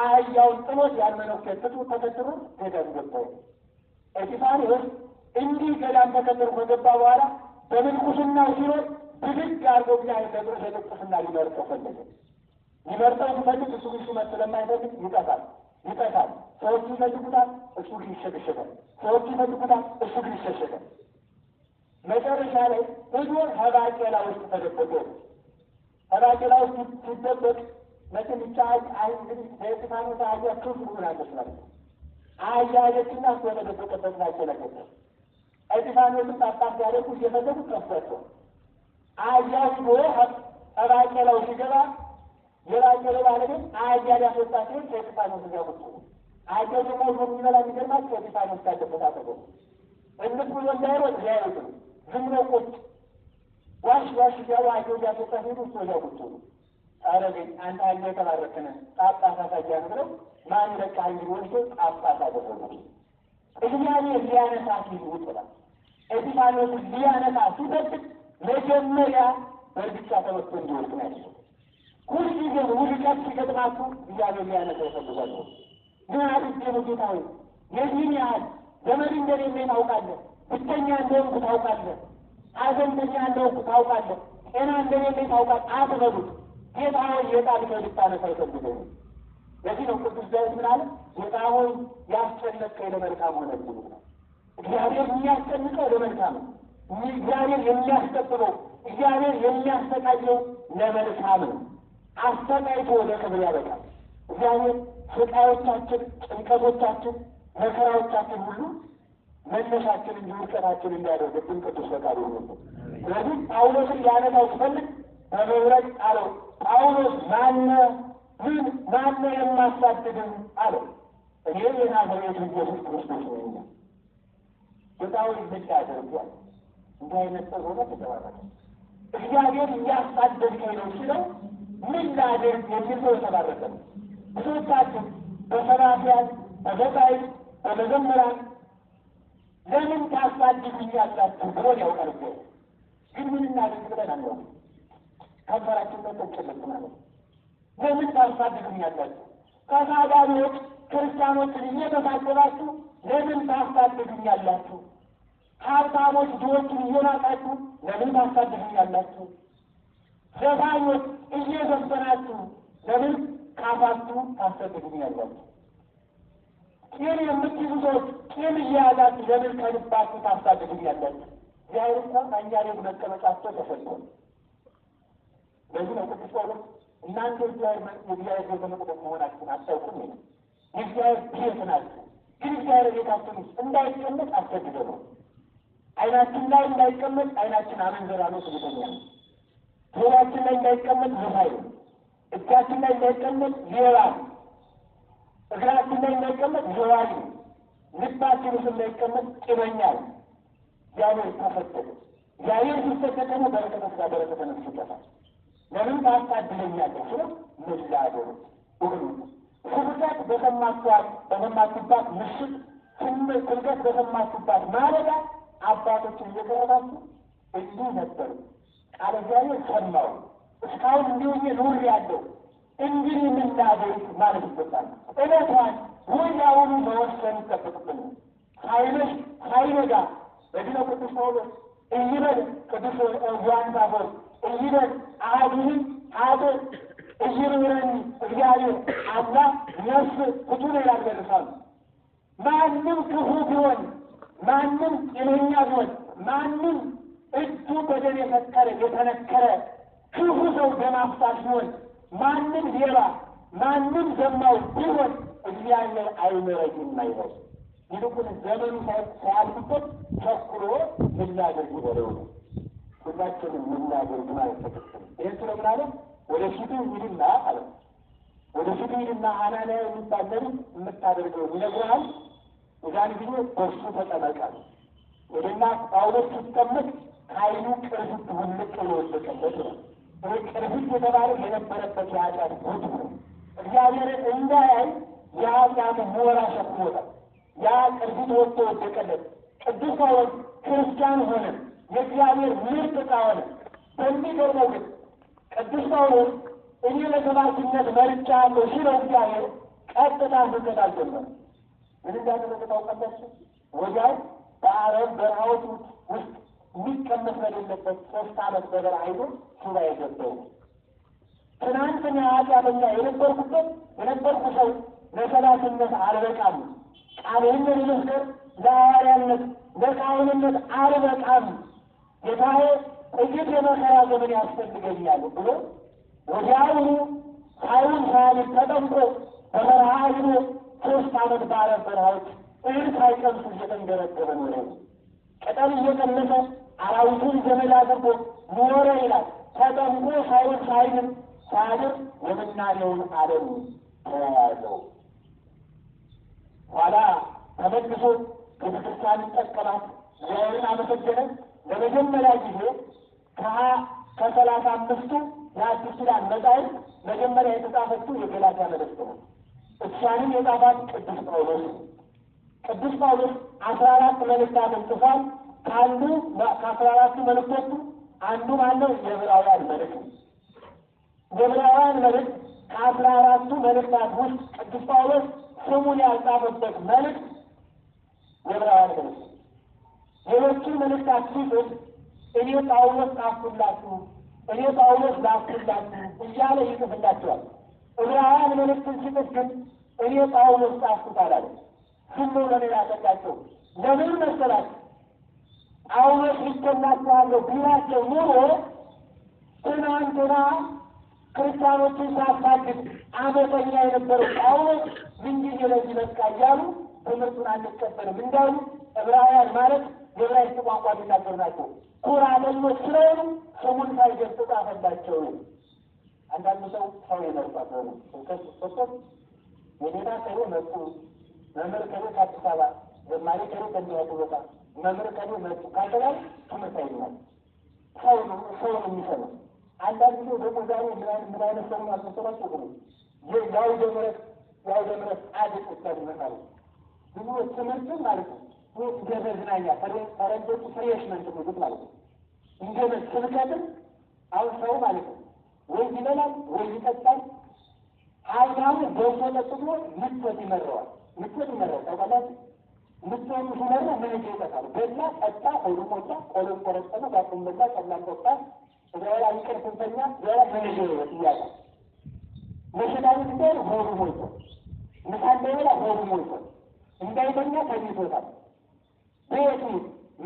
አህያውን ጥሎት ያልመነኩሴ ትቶ ተከትሎ ገዳም ገባው። ኤጲፋንዮስ እንዲህ ገዳም ተከትሎ ከገባ በኋላ በምንኩስናው ሲኖር ብድግ አድርጎ እግዚአብሔር ለቅስና ሊመርጠው ፈለገ። ሊመርጠው ሲፈልግ እሱ ግን ሹመት ስለማይፈልግ ይጠፋል። ሰዎች ይፈልጉታል፣ እሱ ግን ይሸሸጋል። ሰዎች ይፈልጉታል፣ እሱ ግን ይሸሸጋል። መጨረሻ ላይ ሄዶ ሀባቄላ ውስጥ ተደበቀ። ሀባቄላ ውስጥ ሲደበቅ መቼም ብቻ እንግዲህ በእስጢፋኖስ አህያ ክፉ ሆናለች ማለት ነው። አህያ ሄደችና እሱ የተደበቀበት ናቸው ነገ እስጢፋኖስን ጳጳስ ሲያደርጉ እየፈለጉ ጠፍቷቸው አህያው ሂዶ ሀባቄላው ሲገባ የባቄላው ባለቤት አህያ ሊያስወጣ ሲሆን ከእስጢፋኖስ ጋር ቁጭ ነው። አህያው ደግሞ የሚበላ የሚገርማቸው ከእስጢፋኖስ ጋር ተፈታተገ እንስ ብሎ እንዳይሮጥ ሊያዩት ነው። ዝም ብሎ ቁጭ ዋሽ እያሉ አህያው ሊያስወጣ ሲሄዱ እሱ ወዲያ ቁጭ ነው። ኧረ ግን አንተ አህያ የተባረክነ ጳጳስ አሳያ ብለው ማን ለቃ እንግዲህ ወስዶ ጳጳስ አደረጉት። እግዚአብሔር ሊያነሳ ሲል ይጥላል። እስጢፋኖስ ሊያነሳ ሲፈልግ መጀመሪያ በእርግጫ ተመቶ እንዲወድቅ ነው ያለው። ሁልጊዜ ውድቀት ሲገጥማችሁ እግዚአብሔር ሊያነሳ ይፈልጋል። ግን አድርጌ ነው ጌታ ሆይ የዚህን ያህል ዘመድ እንደሌለኝ ታውቃለህ፣ ብቸኛ እንደሆንኩ ታውቃለህ፣ ሐዘንተኛ እንደሆንኩ ታውቃለህ፣ ጤና እንደሌለኝ ታውቃለህ አትበሉት። ጌታ ሆይ የጣልከው ልታነሳ ይፈልገኝ። ለዚህ ነው ቅዱስ ዳዊት ምን አለ? ጌታ ሆይ ያስጨነቀኝ ለመልካም ሆነልኝ ነው። እግዚአብሔር የሚያስጨንቀው ለመልካም ነው። እግዚአብሔር የሚያስጠብበው እግዚአብሔር የሚያሰቃየው ለመልካም ነው። አሰቃይቶ ወደ ክብር ያበቃል። እግዚአብሔር ስቃዮቻችን፣ ጭንቀቶቻችን፣ መከራዎቻችን ሁሉ መነሻችን እንጂ ውድቀታችን እንዲያደርግብን ቅዱስ ፈቃዱ ነው። ስለዚህ ጳውሎስን ሊያነሳው ሲፈልግ በመብረቅ አለው፣ ጳውሎስ ማነው የማሳድድም አለው። እኔ የናዝሬቱ ኢየሱስ ክርስቶስ ነኝ። ጌታው ዝቅ ያደርጋል። እንዲህ አይነት ሰው ሆነ ተባረከ። እግዚአብሔር እያሳደድከኝ ነው ሲለው ምን ላድርግ የሚል ሰው የተባረከ ነው። ብዙዎቻችን በሰባኪያን፣ በዘማሪያን፣ በመዘምራን ለምን ታሳድዱኛላችሁ ብሎ ያውቃል። ግን ምን እናድርግ ብለን አንለው። ከንፈራችን በመጨለጥ ማለት ለምን ታሳድዱኛላችሁ? ተሳዳቢዎች ክርስቲያኖችን እየተሳደባችሁ ለምን ታሳድዱኛላችሁ? ሀብታሞች ድሆችን እየናቃችሁ ለምን ታሳድዱኛላችሁ? ዘፋኞች እየዘፈናችሁ ለምን ካፋችሁ ታሳድዱኛላችሁ? ቂም የምትይዙ ሰዎች ቂም እየያዛችሁ ለምን ከልባችሁ ታሳድዱኛላችሁ? እግዚአብሔር እንኳን ከእኛ ቤት መቀመጫቸው ተሰጥቷል። ለዚህ ነው ቅዱስ ጳውሎስ እናንተ የእግዚአብሔር ቤተ መቅደስ መሆናችሁን አታውቁም ይላል። የእግዚአብሔር ቤት ናችሁ፣ ግን እግዚአብሔር ቤታችን ውስጥ እንዳይቀመጥ አስገድዶ ነው። ዓይናችን ላይ እንዳይቀመጥ ዓይናችን አመንዘራ ነው፣ ስግደኛ ነው። ጆሮአችን ላይ እንዳይቀመጥ ዘፋኝ ነው። እጃችን ላይ እንዳይቀመጥ ሌባ ነው። እግራችን ላይ እንዳይቀመጥ ዘዋሪ ነው። ልባችን ውስጥ እንዳይቀመጥ ቂመኛ ነው። እግዚአብሔር ተፈተነ። እግዚአብሔር ሲፈተነ ደግሞ በረከተ ሥጋ በረከተ ነፍስ ይጠፋል። ለምን ታሳድደኛለህ ስለው ምን ላድርግ ወገኖች፣ ስብከት በሰማችሁባት ምሽት፣ ትንቢት በሰማችሁባት ማለዳ አባቶችን እየቀረባችሁ እንዲህ ነበሩ፣ ቃለ እግዚአብሔር ሰማሁ፣ እስካሁን እንዲሁ ኑሬአለሁ፣ እንግዲህ ምን ላድርግ ማለት ይገባል። ዕለቷን ወዲያውኑ መወሰን ይጠበቅብን። ሳይመሽ ሳይነጋ በዚህ ነው ቅዱስ ጳውሎስ እይበል ቅዱስ ዮሐንስ አፈወርቅ እይበል አሐዱንም ኀጥእ እይርምረኒ እግዚአብሔር አምላክ ነፍስ ፍጡር ይላል በልሳኑ። ማንም ክፉ ቢሆን፣ ማንም ቂመኛ ቢሆን፣ ማንም እጁ በደም የፈከረ የተነከረ ክፉ ሰው ደም አፍሳሽ ቢሆን፣ ማንም ሌባ፣ ማንም ዘማዊ ቢሆን እግዚአብሔር አይምረኝም አይበል። ይልቁን ዘመኑ ሳያልፍበት ቸኩሎ ልናደርግ በለው ነው። ሁላችንም ልናደርግ ማለት ተከተል ይህ ስለምናለ ወደፊቱ ሂድና አለ። ወደፊቱ ሂድና አናንያ የሚባል ነቢይ የምታደርገው ይነግርሃል። የዛን ጊዜ በሱ ተጠመቃል። ወደና ጳውሎስ ሲጠመቅ ከዓይኑ ቅርፊት ውልቅ የወደቀበት ነው። ይህ ቅርፊት የተባለው የነበረበት የኃጢአት ጉድ ነው። እግዚአብሔርን እንዳያይ የኃጢአት ሞራ ሸክሞታል። ያ ቅርፊት ወጥቶ ወደቀለት። ቅዱስ ጳውሎስ ክርስቲያን ሆነ፣ የእግዚአብሔር ምርጥ ዕቃ ሆነ። በሚገርመው ግን ቅዱስ ጳውሎስ እኔ ለሰባኪነት መርጫለሁ ሲለው እግዚአብሔር ቀጥታ ስብከት አልጀመረም። ምን እንዳደረገ ታውቃላችሁ? ወዲያው በአረብ በረሃዎች ውስጥ የሚቀመጥ በሌለበት 3 ዓመት በበረሃ ሄዶ ሱባኤ ገባው። ትናንትና ኃጢአተኛ የነበርኩ ሰው ለሰላትነት አልበቃም፣ ቃልህን ለመስከር ለሐዋርያነት ለካህንነት አልበቃም፣ ጌታዬ ጥቂት የመከራ ዘመን ያስፈልገኛል ብሎ ወዲያውኑ ሳይውል ሳያድር ተጠምቆ በበረሃ ሄዶ 3 ዓመት በአረብ በረሃዎች እህል ሳይቀምስ እየተንገበገበ ኖረ። ቅጠል እየቀነሰ አራዊቱን ዘመድ አድርጎ ኖረ ይላል። ተጠምቆ ሳይውል ሳያድር የምናኔውን ዓለም ተያያዘው። ኋላ ተመልሶ ቤተክርስቲያን ጠቀማት፣ እግዚአብሔርን አመሰገነ። ለመጀመሪያ ጊዜ ከ35ቱ የአዲስ ኪዳን መጻሕፍት መጀመሪያ የተጻፈችው የገላትያ መልእክት ነው። እሷንም የጻፋት ቅዱስ ጳውሎስ ነው። ቅዱስ ጳውሎስ 14 መልእክታትን ጽፏል። ከ14ቱ መልእክቶቹ አንዱ ማነው? የዕብራውያን መልእክት። የዕብራውያን መልእክት ከ14ቱ መልእክታት ውስጥ ቅዱስ ጳውሎስ ስሙን ያልጻፈበት መልእክት የዕብራውያን መልእክት። ሌሎችን መልእክታት ሲጽፍ እኔ ጳውሎስ ጻፍኩላችሁ፣ እኔ ጳውሎስ ላኩላችሁ እያለ ይጽፍላቸዋል። ዕብራውያን መልእክትን ሲጽፍ ግን እኔ ጳውሎስ ጻፍኩት አላለም። ዝም ብሎ ነው ያሰጣቸው። ለምን መሰላችሁ? ጳውሎስ ሊገናኛቸው ቢላቸው ኑሮ ትናንትና ክርስቲያኖችን ሲያሳድድ አመፀኛ የነበረው ጳውሎስ ምንጊዜ ለዚህ በቃ እያሉ ትምህርቱን አንቀበልም እንዳሉ ዕብራውያን ማለት የዕብራይስጥ ቋንቋ የሚናገሩ ናቸው። ኩራተኞች ስለሆኑ ስሙን ሳይገልጽ ጻፈላቸው። አንዳንዱ ሰው ይመርጣል ሆነ ሰጥቶት የሌላ ሰው መጡ፣ መምህር ከሌ ከአዲስ አበባ፣ ዘማሪ ከሌ ከሚያዱ ቦታ፣ መምህር ከሌ መጡ ካልተባለ ትምህርት አይሆናል። ሰው ነው የሚሰማው። አንዳንድ ጊዜ ደግሞ ዛሬ ምን አይነት ሰው ማስመሰላቸው ብሎ የአውደ ምሕረት ጻድቅ ውሳድ ይመጣሉ። ብዙ ትምህርትን ማለት ነው እንደ መዝናኛ ፈረንጆቹ ፍሬሽመንት ሚሉት ማለት ነው። እንደ ስብከትን አሁን ሰው ማለት ነው ወይ ይበላል ወይ ይጠጣል። ሀብታሙ በልቶ ጠጥቶ ምቾት ይመረዋል። ታውቃላችሁ? ምቾቱ ሲመራ ምን ይጠጣል? በላ ጠጣ፣ ሆዱ ሞላ፣ ቆሎም ቆረጠመ፣ ዳቦም በላ፣ ጠላም ጠጣ፣ እዚያ ይቅር ስንተኛ ዚያ ምን ይወት እያለ መሸዳዊ ሲሆን ሆዱ ሞልቶ፣ ምሳ እንዳይበላ ሆዱ ሞልቶ፣ እንዳይተኛ ተኝቶታል። ቤቱ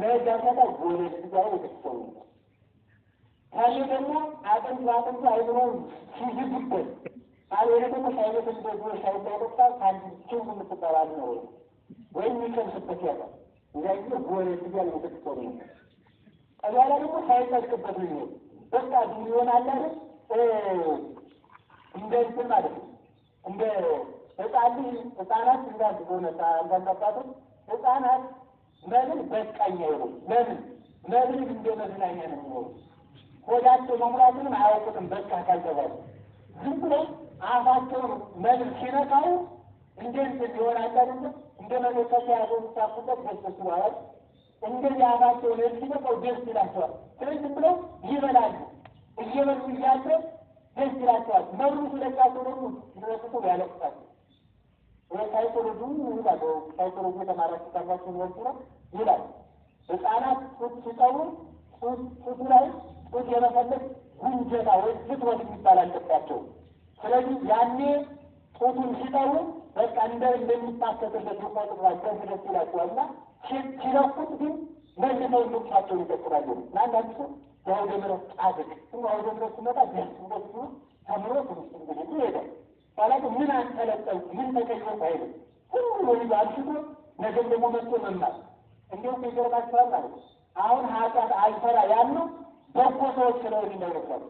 መጃሰታ ጎለድ ሲጋሩ የተሰው ካለ ደግሞ አጥንቱ አይብሮ ሲዝግበት አልወደ ደግሞ ሳይበት እንደዚህ ሳይጣጣ ካንዲ ጭው የምትባላል ነው ወይም የሚከብስበት ያለ እንደዚህ ጎለድ ሲጋሩ የተሰው አባላ ደግሞ ሳይጠቅበት ነው በቃ ዲዮናል አይደል እንደዚህ ማለት ነው። እንደ ህፃናት እንዳልሆነታ አንዳንዳባቶች ህፃናት ለምን በቃኝ አይሉም። ለምን እንደ መዝናኛ ነው የሚሆኑ። ሆዳቸው መሙላትንም አያውቁትም። በቃ ካልተባሉ ዝም ብለው አፋቸውን መልስ ሲነካው እንደዚህ ይሆናል አይደል? እንደ መለከት ያዘው ታቁበት ደስ ይላል። እንደዚህ አፋቸውን ሲነካው ደስ ይላቸዋል። ስለዚህ ብለው ይበላሉ። እየበሉ እያለ ደስ ይላቸዋል። መብሉ ሲለቃቸው ደግሞ ይወጡት ያለቅሳሉ። ሳይኮሎጂ ይላል። ሳይኮሎጂ የተማራችሁ ካላችሁ ነው ይላል። ህፃናት ጡት ሲጠቡ ጡቱ ላይ ጡት የመፈለግ ጉንጀታ ወይ ፍትወት የሚባል አለባቸው። ስለዚህ ያኔ ጡቱን ሲጠቡ በቃ እንደሚታሰጥበት ይቆጥሯቸው ደስ ይላቸዋልና ሲለቁት ግን መልሰው ልብሳቸውን ይቀጥላሉ። ለአንዳንድ ሰው የአውደ ምሕረት ጻድቅ አውደ ምሕረት ሲመጣ ደስ እንደሱ ተምሮ ትምህርት እንግዲህ ይሄዳል። ማለት ምን አንጠለጠልኩ ምን ተቀየርኩ አይልም። ሁሉ ወዲህ አልሽቶ ነገም ደግሞ መጥቶ መማር እንዲሁም ይገርማችኋል ማለት ነው። አሁን ኃጢአት አልሰራ ያልነው በጎ ሰዎች ስለሆኑ ይመለሳሉ።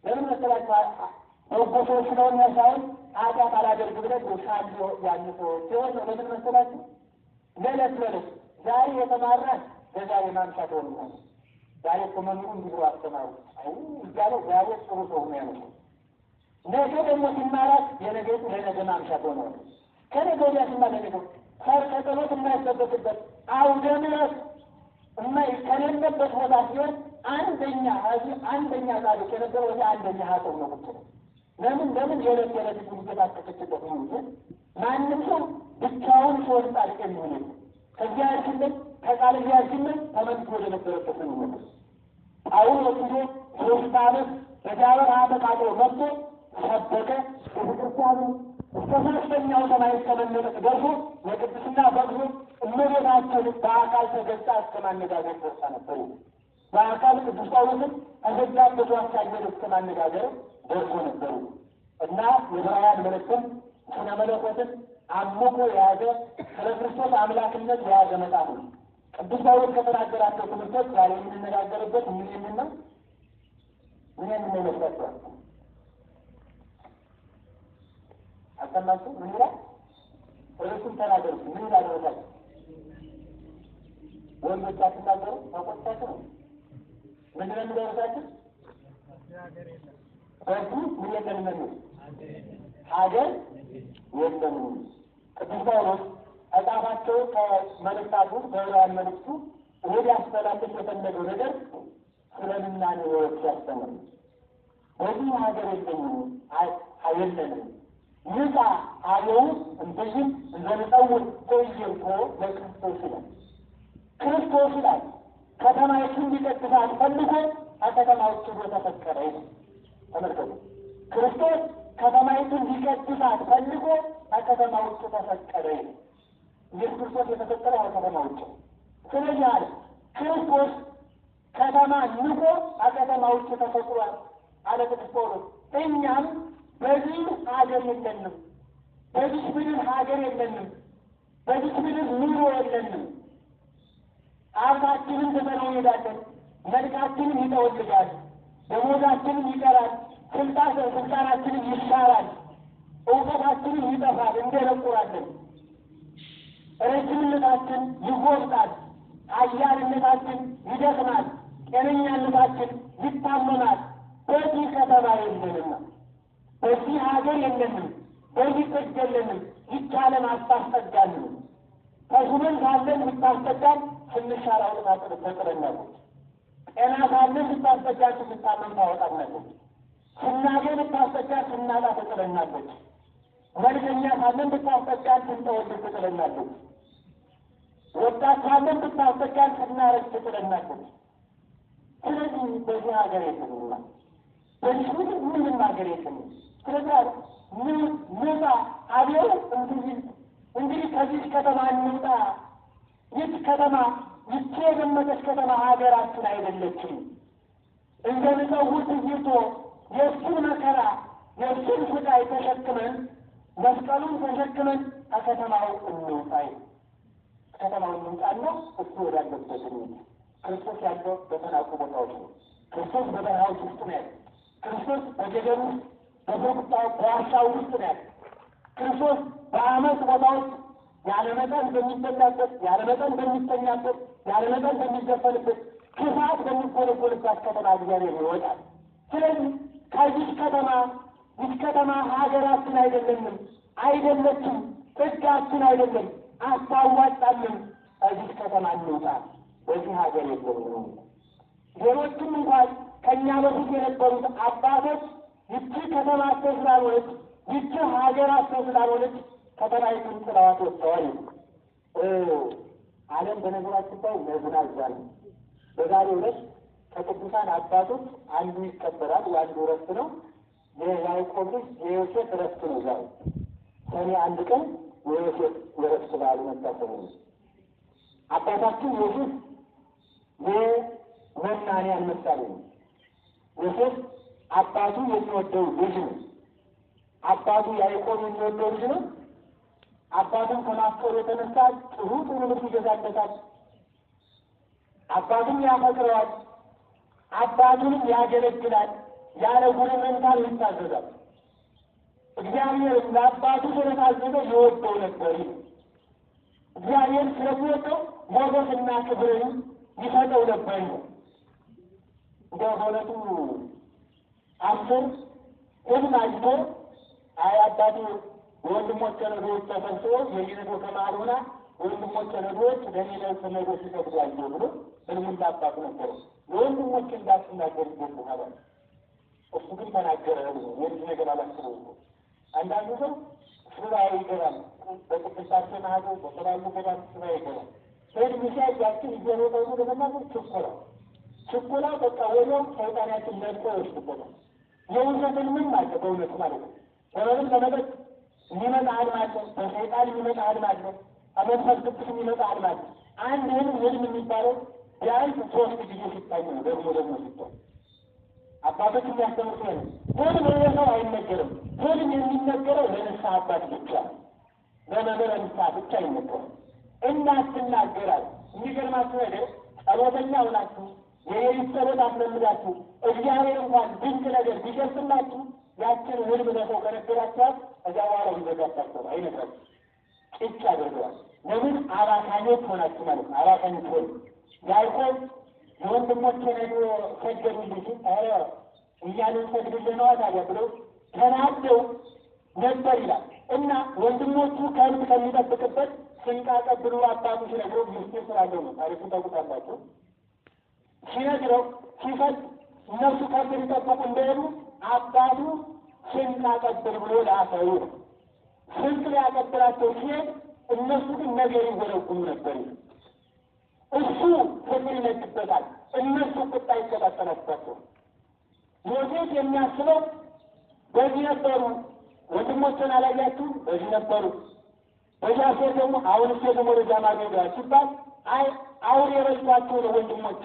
ለምን መሰላችሁ? በጎ ሰዎች ስለሆኑ ሳይሆን ኃጢአት አላደርግ ብለን ሳንጆ ያን ሰዎች ሲሆን ነው። ለምን መሰላችሁ? ለዕለት ዛሬ የተማራን ለዛሬ ማምሻት ሆኑ ነው። ዛሬ እኮ መምህሩ እንዲህ ብሎ አስተማሩ እያለው ዛሬ ጥሩ ሰው ነው ያለው። ነገ ደግሞ ሲማራት የነገቱ ለነገ ማምሻት ሆነዋል። ከነገ ወዲያ ሲማር ለነገ ከጸሎት የማይሰበክበት አውደ ምሕረት ከሌለበት ቦታ ሲሆን አንደኛ ጻድቅ የነበረው ወዲያ አንደኛ ሀሰብ ነው ቁጭ ነው። ለምን የዕለት እየታቀቀችበት ነው እንጂ ማንም ሰው ብቻውን ሶስት ጻድቅ የሚሆን ከዚያ ያልክለት ከቃል እግዚአብሔር ሲመለስ ተመልሶ ወደ ነበረበት ነው የሚመለስ። ጳውሎስ ሄዶ 3 ዓመት በጃበራ ተቃጥሎ መጥቶ ሰበከ። ቤተክርስቲያኑ እስከ 3ኛው ሰማይ እስከመነጠቅ ደርሶ ለቅድስና በቅቶ እመቤታችንን በአካል ተገልጻ እስከ ማነጋገር ደርሳ ነበር። በአካል ቅዱስ ጳውሎስን ከገዛበት ዋሻገር እስከ ማነጋገር ደርሶ ነበሩ እና የዕብራውያን መልእክትን ስነ መለኮትን አምቆ የያዘ ስለ ክርስቶስ አምላክነት የያዘ መጽሐፍ ነው። ቅዱስ ጳውሎስ ከተናገራቸው ትምህርቶች ዛሬ የምንነጋገርበት ምን ነው? ምን ይመስላችኋል? አሰማችሁ? ምን ይላል? እርሱም ተናገሩ። ምን ይላል? ወጣት ወንዶች አትናገሩ፣ ተቆጣችሁ ነው። ምንድነው የሚደርሳችሁ? በዚህ ምን የለንም ሀገር የለንም። ቅዱስ ጳውሎስ አጻፋቸው ከመልእክታቱ በዕብራውያን መልእክቱ ወደ ያስተላልፍ የፈለገው ነገር ስለምናኔ ወጥ ያስተምር። በዚህ ሀገር የለንም የለንም ይዛ አየው እንደዚህ እንደምጠውት ቆይንኮ ለክርስቶስ ይላል። ክርስቶስ ይላል ከተማይቱን ሊቀድሳት ፈልጎ ከተማዎቹ ተፈቀረ ይላል። ተመልከቱ፣ ክርስቶስ ከተማይቱን ሊቀድሳት ፈልጎ ከተማዎቹ ተፈቀረ ይላል። ኢየሱስ ክርስቶስ የተፈቀረው ከተማዎቹ። ስለዚህ አለ ክርስቶስ ከተማ ንቆ ከተማዎቹ ተፈቅሯል አለ ቅዱስ ጳውሎስ። እኛም በዚህ ሀገር የለንም፣ በዚህ ምድር ሀገር የለንም፣ በዚህ ምድር ኑሮ የለንም። ሀብታችንን ትተነው እንሄዳለን፣ መልካችንን ይጠወልጋል፣ ደሞዛችንን ይቀራል፣ ስልጣናችንን ይሻራል፣ እውቀታችንን ይጠፋል፣ እንደነቁራለን፣ ረጅምነታችን ይጎብጣል፣ ኃያልነታችን ይደክማል፣ ጤነኛነታችን ይታመማል። በዚህ ከተማ የለንና በዚህ ሀገር የለንም፣ በዚህ ጥግ የለንም። ይቻለን አታስጠጋንም። ተሹመን ካለን ብታስጠጋን ስንሻራውን ተጥለናለች። ጤና ካለን ብታስጠጋን ስንታመም ታወጣናለች። ስናገኝ ብታስጠጋን ስናጣ ትጥለናለች። መልከኛ ካለን ብታስጠጋን ስንተወልድ ትጥለናለች። ወጣት ካለን ብታስጠጋን ስናረግ ትጥለናለች። ስለዚህ በዚህ ሀገር የለንና በዚህ ምንም ሀገር የለንም። ስለዚህ ንውጣ አብየው እንግዲህ ከዚህ ከተማ እንውጣ። ይህች ከተማ ይቺ የገመተች ከተማ ሀገራችን አይደለችም። እንደምጸውት ይቶ የእሱን መከራ የእሱን ስቃይ ተሸክመን መስቀሉን ተሸክመን ከከተማው እንውጣ። ከተማው እንውጣና እሱ ወዳለበት እንውጣ። ክርስቶስ ያለው በተናቁ ቦታዎች ነው። ክርስቶስ በበረሃዎች ውስጥ ነው ያለው። ክርስቶስ በገደሉ በዋሻው ውስጥ ነው ያለው። ክርስቶስ በአመት ቦታዎች ያለመጠን በሚበላበት፣ ያለመጠን በሚተኛበት፣ ያለመጠን በሚዘፈንበት፣ ክፋት በሚጎለጎልባት ከተማ እግዚአብሔር ይወጣል። ስለዚህ ከዚህ ከተማ ይህ ከተማ ሀገራችን አይደለንም፣ አይደለችም፣ ጥጋችን አይደለም፣ አታዋጣንም። ከዚህ ከተማ እንውጣ። በዚህ ሀገር የለንም። ሌሎችም እንኳን ከእኛ በፊት የነበሩት አባቶች ይቺ ከተማ ስላልሆነች፣ ይቺ ሀገራቸው ስላልሆነች ከተማይቱን ጥለዋት ወጥተዋል። ዓለም በነገራችን ላይ ለዝናብ ዛሬ በዛሬው ዕለት ከቅዱሳን አባቶች አንዱ ይከበራል። አንዱ እረፍት ነው። የያዕቆብ ልጅ የዮሴፍ እረፍት ነው። ዛሬ ሰኔ 1 ቀን የዮሴፍ የእረፍት በዓሉ መታሰቡ ነው። አባታችን ዮሴፍ የመናንያን ምሳሌ ነው። ዮሴፍ አባቱ የሚወደው ልጅ ነው። አባቱ ያዕቆብ የሚወደው ልጅ ነው። አባቱን ከማፍቀሩ የተነሳ ጥሩ ልብስ ይገዛለታል። አባቱን ያፈቅረዋል። አባቱንም ያገለግላል። ያለ ጉርምንታን ይታዘዛል። እግዚአብሔር ለአባቱ ስለታዘዘ ይወደው ነበር። እግዚአብሔር ስለሚወደው ሞገስና ክብርን ይሰጠው ነበር። እንደው በእውነቱ 10 ህልም አይቶ አባቱ ወንድሞቼ ነዶች ተሰብስበው የይነዶ ከመሃል ሆና ወንድሞቼ ነዶች ለሚለብስ ነዶች ይሰግዳሉ ብሎ ህልሙን ላባቱ ነበረ። የወንድሞቼ እንዳትናገር ይገባል። እሱ ግን ተናገረ። የልጅ ነገር አላስበው። አንዳንዱ ሰው ስራ ይገባል። በቅድሳቸው ናዶ በተለያዩ ገዳም ስራ ይገባል። ህልም ሲያያችን እየሮጠው ነው ለመናገር ችኮላው በቃ ወዲያው ሰይጣናችን ነጥቆ ይወስድበታል። የውሸት ህልምም አለ በእውነቱ ማለት ነው። በረብን ለመጠጥ የሚመጣ ህልም አለ፣ በሰይጣን የሚመጣ ህልም አለ፣ በመንፈስ ቅዱስ የሚመጣ ህልም አለ። አንድ ህልም የሚባለው ቢያንስ 3 ጊዜ ሲታይ ነው ደግሞ ሲታይ አባቶች የሚያስተምሩት ነው። ህልም ለሰው አይነገርም። ህልም የሚነገረው ለንስሐ አባት ብቻ፣ ለመምህረ ንስሐ ብቻ ይነገራል። እናት ትናገራል። የሚገርማችሁ ነገር ጸሎተኛ ሆናችሁ የሌሊት ጸሎት አስለምዳችሁ እግዚአብሔር እንኳን ድንቅ ነገር ቢገልጽላችሁ ያችን ህልም ለሰው ከነገራችኋት እዚያ በኋላ ይዘጋባቸው አይነግራችሁ ጭጭ አድርገዋል። ለምን አባካኞች ሆናችሁ ማለት ነው። አባካኞች ሆኑ ያዕቆብ የወንድሞቼ ነዶ ሰገዱልኝ ሲል ኧረ እያልን ሰግድልህ ነዋ ታዲያ ብለው ተናደው ነበር ይላል። እና ወንድሞቹ ከብት ከሚጠብቅበት ስንቅ አቀብሉ አባቱ ሲነግረው ምስጢር ስላለው ነው። ታሪኩን ታውቁታላችሁ። ሲነግረው ሲፈት እነሱ ከብት ሊጠብቁ እንደሄዱ አባቱ ስንቅ አቀብል ብሎ ላከው ነው። ስንቅ ሊያቀብላቸው ሲሄድ እነሱ ግን ነገር ይወረጉሙ ነበር። እሱ ፍቅር ይነግበታል፣ እነሱ ቁጣ ይቀጣጠላባቸው። ዮሴፍ የሚያስበው በዚህ ነበሩ። ወንድሞችን አላያችሁም? በዚህ ነበሩ። በዚያ ሴት ደግሞ አሁን እሴ ደግሞ ወደዛ ማገዷ ሲባል አይ አሁን የበልቷቸው ነው ወንድሞቼ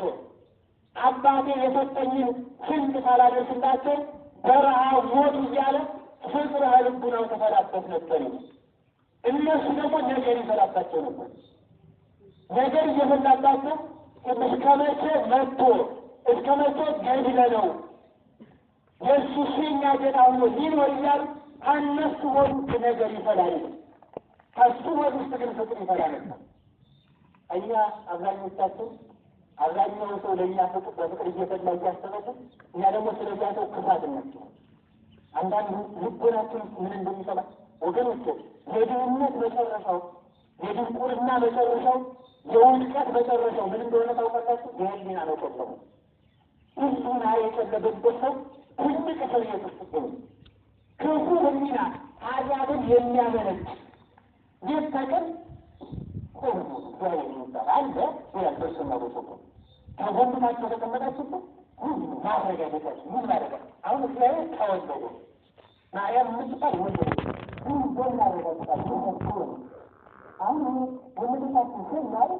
አባቴ የሰጠኝን ስንቅ ሳላደርስላቸው በረሃብ ሞቱ እያለ ፍቅር ልቡናው ተፈላበት ነበር። እነሱ ደግሞ ነገር ይፈላባቸው ነበር። ነገር እየፈላባቸው እስከ መቼ መጥቶ እስከ መቼ ገድለ ነው የእሱ ሴኛ ጌታ ሆኖ ሊኖር እያሉ ከእነሱ ወድ ነገር ይፈላል። ከሱ ወድ ውስጥ ግን ፍቅር ይፈላል። እኛ አብዛኞቻችን አብዛኛው ሰው ለእኛ ፍቅር በፍቅር እየፈላ እያሰበልን እኛ ደግሞ ስለዚያ ሰው ክፋት እናቸው። አንዳንዱ ልቦናችን ምን እንደሚሰማ ወገኖች የድህነት መጨረሻው የድንቁርና መጨረሻው የውድቀት መጨረሻው ምን እንደሆነ ታውቃላችሁ? የህሊና ነው ጨለሙ። ህሊና የጨለመበት ሰው ትልቅ ሰው እየተስገኝ ክፉ ህሊና አዛብን የሚያመነጭ ይህ ተቀን ቆሙ እግዚአብሔር ይባል አለ ያልበስና በሰቆ ከጎንናቸው ተቀመጣችበት ማረጋገጣችሁ ምን ማረጋ አሁን እግዚአብሔር ተወለደ ማርያም ምትባል ወለደ ምን ጎን ማረጋገጣችሁ አሁን ወንድማችን ሲናር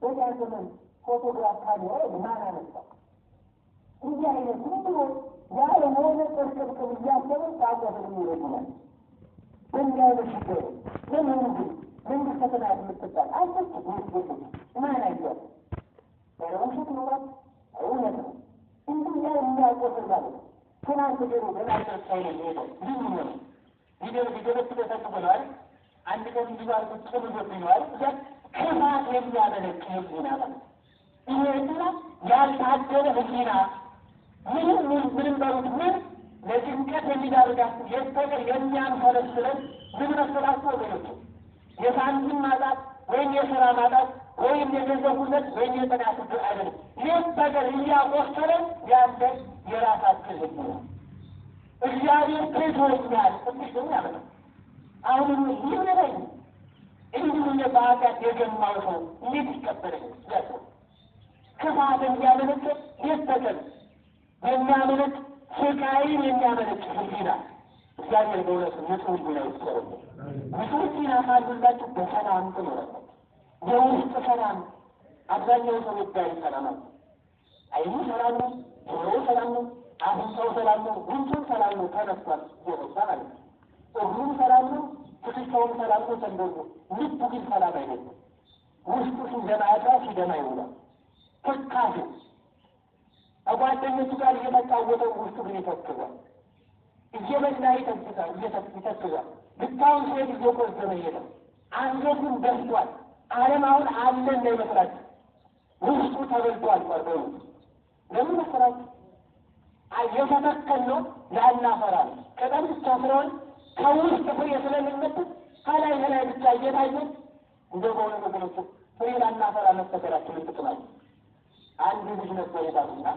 በዚያ ዘመን ፎቶግራፍ ካሜራ ማን አነሳ? እንዲህ አይነት ሁሉ ያለ ሆነ ጥርቅምቅም እያሰበ ታቆፍን ይረግናል። እንዲህ አይነት ችግር ለምንድን መንግስት ተሰናት የምትባል አለች ማን አይቷል? ውሸት ኖራት እውነት ነው። እንዲህ ያ የሚያቆፍር ማለት ነው። ትናንት ገሩ በናይነሳይ ነው ሄደው ልዩ ነው ቪዲዮች ተሰቅበለዋል። አንድ ቀን እንዲባርጉ ጽምዶብኛል ክፋት የሚያመለክ ህሊና ማለት ይሄ ህሊና ያልታደለ ህሊና ምንም በሩት ምን ለጭንቀት የሚዳርጋት የፍቅር የሚያንፈለስለን ምን መሰላችሁ ወገኖች? የሳንቲም ማጣት ወይም የስራ ማጣት ወይም የገንዘቡነት ወይም የጤና ችግር አይደለም። ይህ ነገር እያቆሰለን ያለ የራሳችን ህሊና እግዚአብሔር ትቶኛል እንዲህ ያመጣል። አሁን ይህ ነገር እንዲሁ የባህጋት የገማው ሰው እንዴት ይቀበለኝ? ያሰው ክፋት የሚያመለክ የስተቀል የሚያመለክ ስቃይን የሚያመለክ ህሊና እግዚአብሔር በእውነቱ ንጹህ ህሊና ይስጠረው። ንጹህ ህሊና ካሉላችሁ በሰላም ትኖራላችሁ። የውስጥ ሰላም አብዛኛው ሰው ወዳጅ ሰላም ነው። አይኑ ሰላም ነው፣ ጆሮው ሰላም ነው፣ አፍንጫው ሰላም ነው፣ ጉንጩም ሰላም ነው። ተነስቷል እየወጣ ማለት ነው። እግሩም ሰላም ነው፣ ትክሻውም ሰላም ነው። ተንደርጎ ልቡ ግን ሰላም አይደለም። ውስጡ ሲደማ ያድራል፣ ሲደማ ይውላል። ትካዜ ከጓደኞቹ ጋር እየተጫወተው ውስጡ ግን ይተክዛል። እየበላ ይተክዛል፣ ይተክዛል። ብቻውን ሲሄድ እየቆዘመ ይሄዳል። አንገቱን ደፍቷል። ዓለም አሁን አለ እንዳይመስላችሁ ውስጡ ተበልቷል። ቀርበው ለምን መሰላችሁ? የተተከልነው ላናፈራ ነው። ቅጠል ብቻ ስለሆነ ከውስጥ ፍሬ ስለሌለበት ከላይ ከላይ ብቻ እየታየ እንደ በሆነ ነገሮች ፍሬ ላናፈራ መተከላችን ጥቅማል። አንድ ልጅ ነበር ይላሉና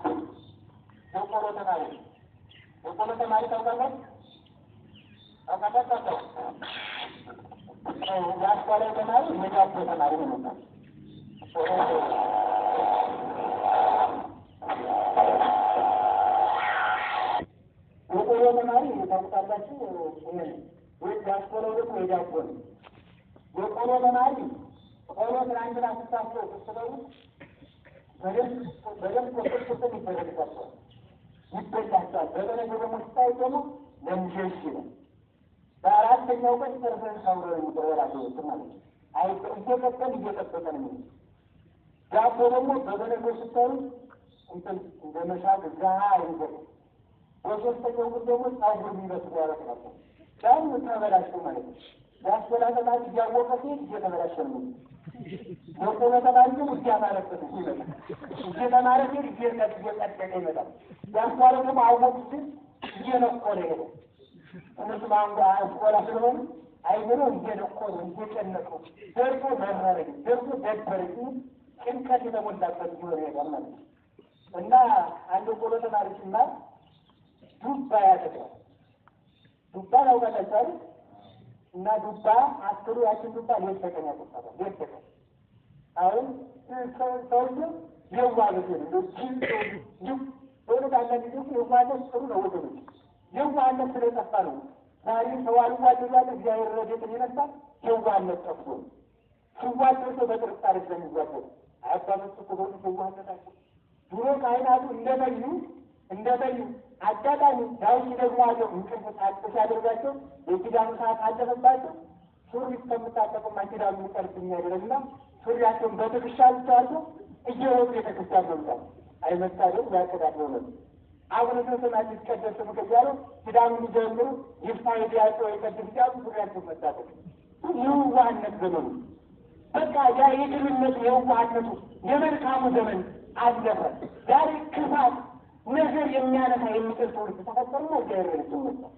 የቆሎ ተማሪ ታውቃላችሁ? የአስኳላው ተማሪ የዳቦ ተማሪ ነው ነበር። የቆሎ ተማሪ ታውቃላችሁ፣ የአስኳላው ደግሞ የዳቦ ነው። የቆሎ ተማሪ ቆሎ ትናንትና ስታቸው ስስበሩ በደንብ ቁጥር ይደረግባቸዋል፣ ይበላቸዋል። በበነገ ደግሞ ስታይ ደግሞ ለምሸሽ ነው። በአራተኛው ቀን ተርፈን ሳውረ የሚደረራቸው ማለት ነው። እየቀጠን እየጠበቀን ነው። ዳቦ ደግሞ በበነገ ስታዩ እንደ መሻግ ዛሃ አይንገ በሶስተኛው ግን ደግሞ ጸጉር የሚመስሉ ያረቅናቸው ዳም ተበላሽቶ ማለት ነው። ያስበላ ተማሪ እያወቀ ሲሄድ እየተበላሸ ነው። የቆሎ ተማሪ ግን እያማረበት ይመጣል። እየተማረ ሲሄድ እየቀጠቀ ይመጣል። ያስኳለ ደግሞ አወቁ ግን እየነቆረ ይሄዳል። እነሱ በአንዱ አስኳላ ስለሆኑ አይምሮ እየነቆረ እየጨነቁ ደርሶ መረረኝ ደርሶ ደበረኝ ጭንቀት የተሞላበት ሊሆን ይሄዳል ማለት ነው። እና አንድ ቆሎ ተማሪ ሲማር ዱባ ያደርጋል። ዱባ ታውቃላችሁ? እና ዱባ አስሩ ያችን ዱባ ሌት ተቀን ያጠጣታል። ሌት ተቀን አሁን ሰውዬው የዋህነት ነው። በእውነት አንዳንድ ጊዜ የዋህነት ጥሩ ነው ወገኖች። የዋህነት ስለጠፋ ነው ዛሬ ሰው አልዋደዳለ እግዚአብሔር ረድኤትን ይነሳል። የዋህነት ጠፍቶ ሲዋደድ ሰው በጥርጣሬ ስለሚዋደድ አባቶች እኮ በእውነት የዋህነታቸው ድሮ ካህናቱ እንደበዩ አጋጣሚ ዳዊት ደግሞ አለው እንቅልፍ ታጥቅ ያደርጋቸው የኪዳኑ ሰዓት አለፈባቸው። ሱሪ እስከምታጠቁማ ኪዳኑ የሚቀርብ የሚያደርግና ሱሪያቸውን በትከሻ ልታርጉ እየወጡ ቤተክርስቲያን መምጣት አይመጣደም ያቀዳለው ነው። አሁን ተሰናት ይቀደስ ምከያለው ኪዳኑ ሊጀምሩ ይፋይድ ያለው የቀድስ ያሉ ሱሪያቸውን መጣጠቅ የዋህነት ዘመኑ በቃ ያ የድልነት የዋህነቱ የመልካሙ ዘመን አለፈ። ዛሬ ክፋት ነገር የሚያነሳ የሚጥል ትውልድ ተፈጠሩና እግዚአብሔር ይመስገን።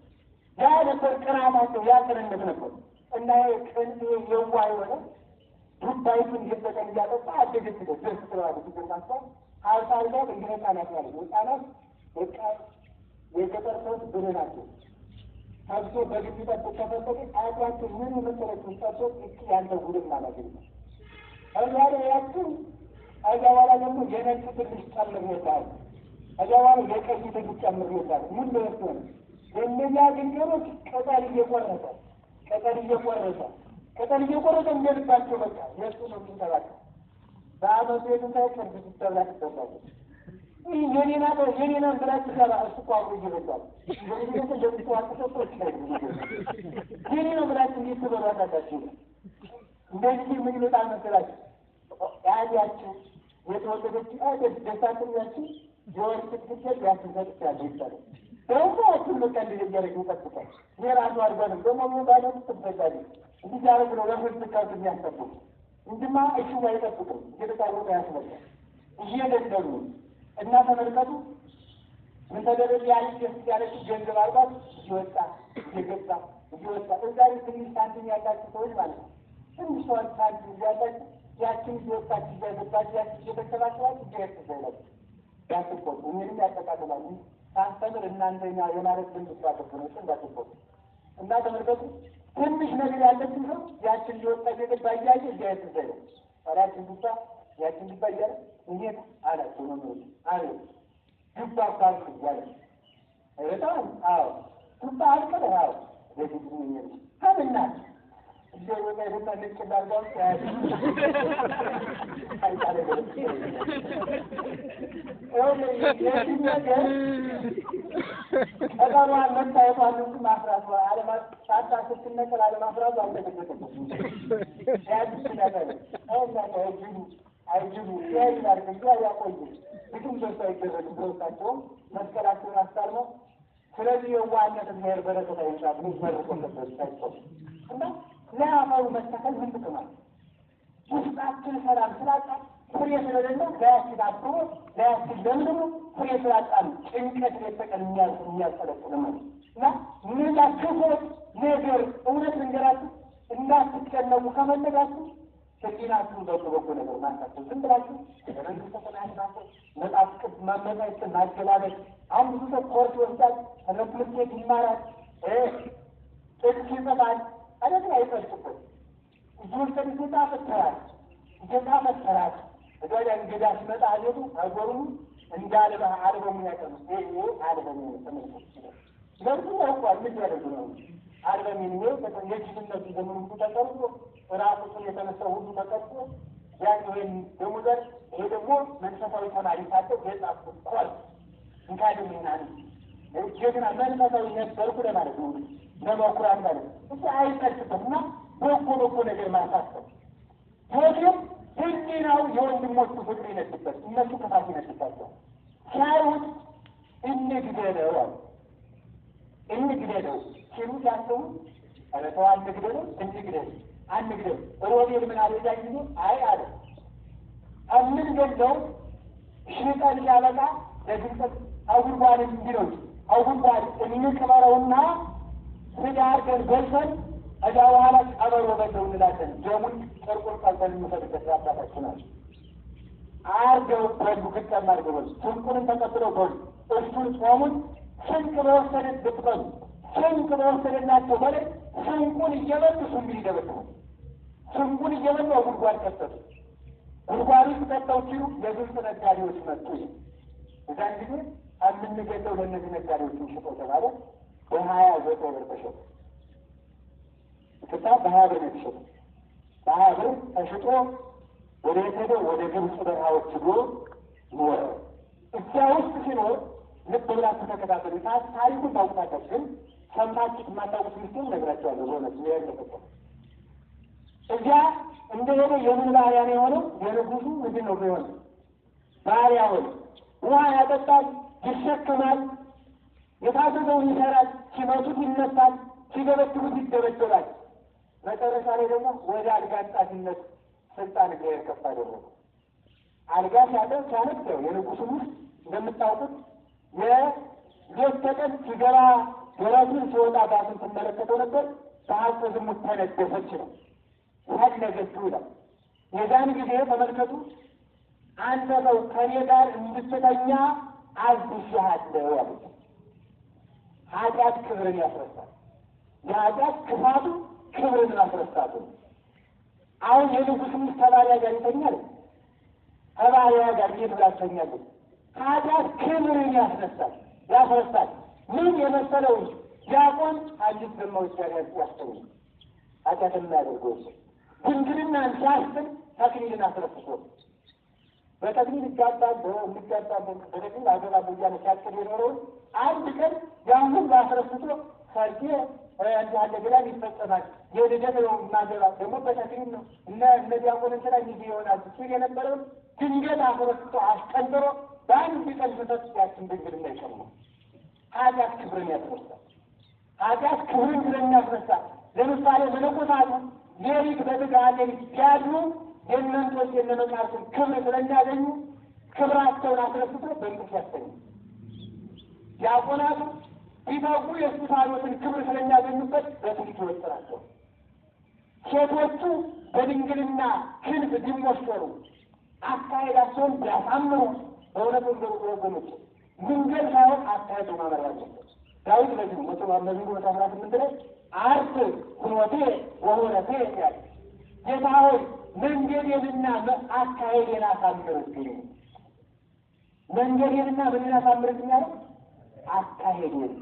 ያ ነበር ቅናታቸው፣ ያ ቅንነት ነበር። እና ቅን የዋህ የሆነ ዱባይቱን እየተቀን እያጠጣ አደገች ደስ ስለዋለ ሲገንታቸው ሀሳብ ጋር እንግዲህ ህጻናት ያለ ህጻናት በቃ የገጠር ሰዎች ብር ናቸው። ታብሶ በግቢ ጠብቅ ተፈጠቂ አያቷቸው ምን መሰረት ውስጣቸው ያንተ ጉድም ማለት ነው። አያለ ያችን አያዋላ ደግሞ የነጭ ትንሽ ጨምር ይወጣል። አያዋላ የቀይ ትንሽ ጨምር ይወጣል። ምን ለወጥ ነው እነዚያ ግንገሮች ቅጠል እየቆረጠ እንደልባቸው በቃ የእሱ ነው የሚንተባቸው። በአመቱ የትንሳኤ ቀን ብትተብላ ትበላለች። ይህ የኔና ብላችሁ ገባ እሱ እኮ አብሮ እየበላል በሚገተ ለሚተዋጥቶች ላይ የኔ ነው ብላችሁ እንዴት ትበሏታላችሁ? እንደዚህ ምን ይመጣል መሰላችሁ? ያያችሁ የተወለደች አይደል ደሳትኛችሁ የወር ትክክል ያስንሰጥቻለሁ ይባላል። ደግሞ አሁን በቃ እንደጀመረኝ ይጠብቃል። የራሱ አድርጓል ደግሞ ምን ባለው ትበላለች። እንዲህ ያደርግ ነው ለፍርድ ካርድ የሚያስጠብቁ እንጂማ እሱ አይጠብቅም። እየተታወቀ ያስመጣል እየገደሉ እና ተመልከቱ ምን ተደረገ? ያለች ገንዘብ አርባት እየወጣ እየወጣ እዛ ትንሽ ሳንቲም ያላችሁ ሰዎች ማለት ነው። ትንሽ ሰዋል ሳንቲም ያላችሁ ያችን እየወጣች እያገባች ያችን እየተሰባሰባች እየተዘላች ያስቆጡ ምንም ያጠቃልላሉ። ሳስተምር እናንተኛ የማለት ልምድ ስላደረገ እንዳትቆጡ እና ተመልከቱ ትንሽ ነገር ያለችን ሰው ያችን እየወጣ እየገባ እያየ እያየተዘለ ያችን ዱባ እያለ እንዴት አላቸው ነው አለ ዱባ አባልኩ እያለ በጣም አዎ ዱባ አልቀረ አዎ ለዚህ ነው ከምናት እንደው ወደ ተነጭ ዳርጋው ታያለሽ አይታለ አዳማ መታየቷን ማፍራቷ አለማት ሳታ ስትነቀል አለማፍራቷ አልተገደደም። ያድስ ነገር አይጅሉ ያይላል እንጂ ያቆዩ ብዙም ደስ አይደረግ ብሎታቸው መስቀላቸውን አስታርመው ስለዚህ የዋህነት እግዚአብሔር በረከት አይሻል ምን መርቆለበት ሳይቆም እና ለአማሩ መስተከል ምን ጥቅማል? ውስጣችን ሰላም ስላጣ ፍሬ ስለሌለ ለያችን አብሮ ለያችን ለምድሩ ፍሬ ስላጣ ጭንቀት የተቀን የሚያስጠለጥል ማለት እና ምን ያክፎት ነገር እውነት ልንገራችሁ እንዳትጨነቁ ከፈለጋችሁ ህሊናችሁን በጎ ነገር ማሳቸው ዝም ብላችሁ መንግስተ ሰማያት ናቸው መጽሐፍ ቅዱስ ማመጣይትን ማገላለጥ አሁን ብዙ ሰው ኮርስ ይወስዳል፣ ትምህርት ቤት ይማራል፣ ጥቅስ ይጽፋል። አይደለም አይጠልቅበት እጆች ከሚሰጣ ፈተራት እጀታ ፈተራት እዚያ እንግዳ ሲመጣ አየቱ አጎሩም እንዳለ አልበሙ ያቀርብ ይሄ አልበሙ ተመልከቱ ለምን ያውቃል ምን ያደርግ ነው አልበሙ ነው የጅትነቱ ዘመኑ ተቀርጾ ራሱን የተነሳው ሁሉ ተቀርጾ ያን ወይም ደሙዘር ይሄ ደግሞ መንፈሳዊ ተማሪ ታጠው የጻፉት ቆል እንካደምና እጅግና መንፈሳዊ ነበርኩ ለማለት ነው ለመኩራት ማለት እሱ አይቀርጽበትና በጎ ነገር ማሳሰብ ወዲም ህሊናው የወንድሞቹ ፍቅር ይነስበት እነሱ ከፋት ይነስባቸው ሲያዩት እንግደለው ሲሉ ሲያስቡ አለተው አንግደለው አንግደል ሮቤል ምን አለ ዛ ጊዜ አይ አለ አምን ገለው ሽቀል ያበቃ ለግንጠት አውርባን እንዲለው አውርባን እንከባረውና ስጋር ገርበሰን እዛ በኋላ ቀበሮ በለው እንላለን ደሙን ጥርቁር ቀልበል እንፈልገት ያባታችናል አርገው በሉ ከተማ አርገው ስንቁን ተቀብለው በሉ እሱን ጾሙን ስንቅ በወሰደት ብትበሉ ስንቅ በወሰደላቸው በላይ ስንቁን እየበሉ ስንቅ ይደበድቡ ስንቁን እየበሉ ጉድጓድ ከተቱ ጉድጓዱ ሲጠጣው ሲሉ የግብፅ ነጋዴዎች መጡ እዛን ጊዜ የምንገለው ለእነዚህ ነጋዴዎች ሽጦ ተባለ በ29 ብር ተሸጠ ክታ በ20 ብር ተሸጠ በ20 ብር ተሽጦ ወደ የተደው ወደ ግብፅ በረሃዎች ሄዶ ኖረ እዚያ ውስጥ ሲኖር ልብ ብላችሁ ተከታተሉ ታሪኩን ታውቁታላችሁ ግን ሰምታችሁ የማታውቁት ምስጢር እነግራችኋለሁ በእውነት ያልተፈጠረ እዚያ እንደሄደ የምን ባሪያ ነው የሆነው የንጉሱ ምንድን ነው የሆነው ባሪያ ሆነ ውሃ ያጠጣል ይሸከማል የታዘዘውን ይሰራል ሲመቱት ይነሳል ሲገበትሩት ይደበደባል መጨረሻ ላይ ደግሞ ወደ አልጋ አንጣፊነት ስልጣን እግዚአብሔር ከፍ አደረገ አልጋ ሲያጠው ሲያነግደው የንጉሱ ውስጥ እንደምታውቁት የሌት ተቀን ሲገባ ደረቱን ሲወጣ ባሱን ትመለከተው ነበር በሀብተ ዝሙት ተነደፈች ነው ታነገችው ይላል የዛን ጊዜ ተመልከቱ አንተ ሰው ከኔ ጋር እንድትተኛ አዝዤሃለሁ ያሉት ኃጢአት ክብርን ያስረሳል የኃጢአት ክፋቱ ክብርን ማስረሳቱ አሁን የንጉሥ ሚስት ከባሪያ ጋር ይተኛል ከባሪያ ጋር ይብላተኛል ኃጢአት ክብርን ያስረሳል ምን የመሰለው ዲያቆን አንዲት ደማዎች ጋር ያስተው ኃጢአት የሚያደርገው ድንግልናን ሲያስብ ተክሊልን አስረስቶ በተክሊል ይጋባል በተክሊል አገባብ እያለ ሲያስብ የኖረውን አንድ ቀን ያሁን ባስረስቶ ሰርጌ ያለ ግላን ይፈጸማል የልደት ነው ማገባ ደግሞ በተክሊል ነው እነ ዲያቆን እንትና ጊዜ ይሆናል ሲል የነበረውን ድንገት አስረስቶ አስቀንጥሮ በአንድ ቀን ፍተት ያችን ድንግልና ይሸልማል ኃጢአት ክብርን ያስረሳል ኃጢአት ክብርን ስለሚያስረሳል ለምሳሌ መነኮሳቱ ሌሊት በትጋት ሲያድሩ የእነንቶች የነመቃርስን ክብር ስለሚያገኙ ክብራቸውን አስረስቶ በእንቅልፍ ያስተኙ ዲያቆናቱ ቢተጉ የእስጢፋኖስን ክብር ስለሚያገኙበት በትዕቢት ይወጥራቸው ሴቶቹ በድንግልና ክንፍ ቢሞሸሩ አካሄዳቸውን ቢያሳምሩ በእውነቱ ወገኖች ድንገት ሳይሆን አካሄዱ ማመር ያለበት ዳዊት በዚህ መዝሙር 18 ላይ አርት ሁኖቴ ወሆነቴ ያለ ጌታ ሆይ መንገዴንና አካሄዴን አሳምርልኝ መንገዴንና ምንን አሳምርልኝ አለ አካሄዴን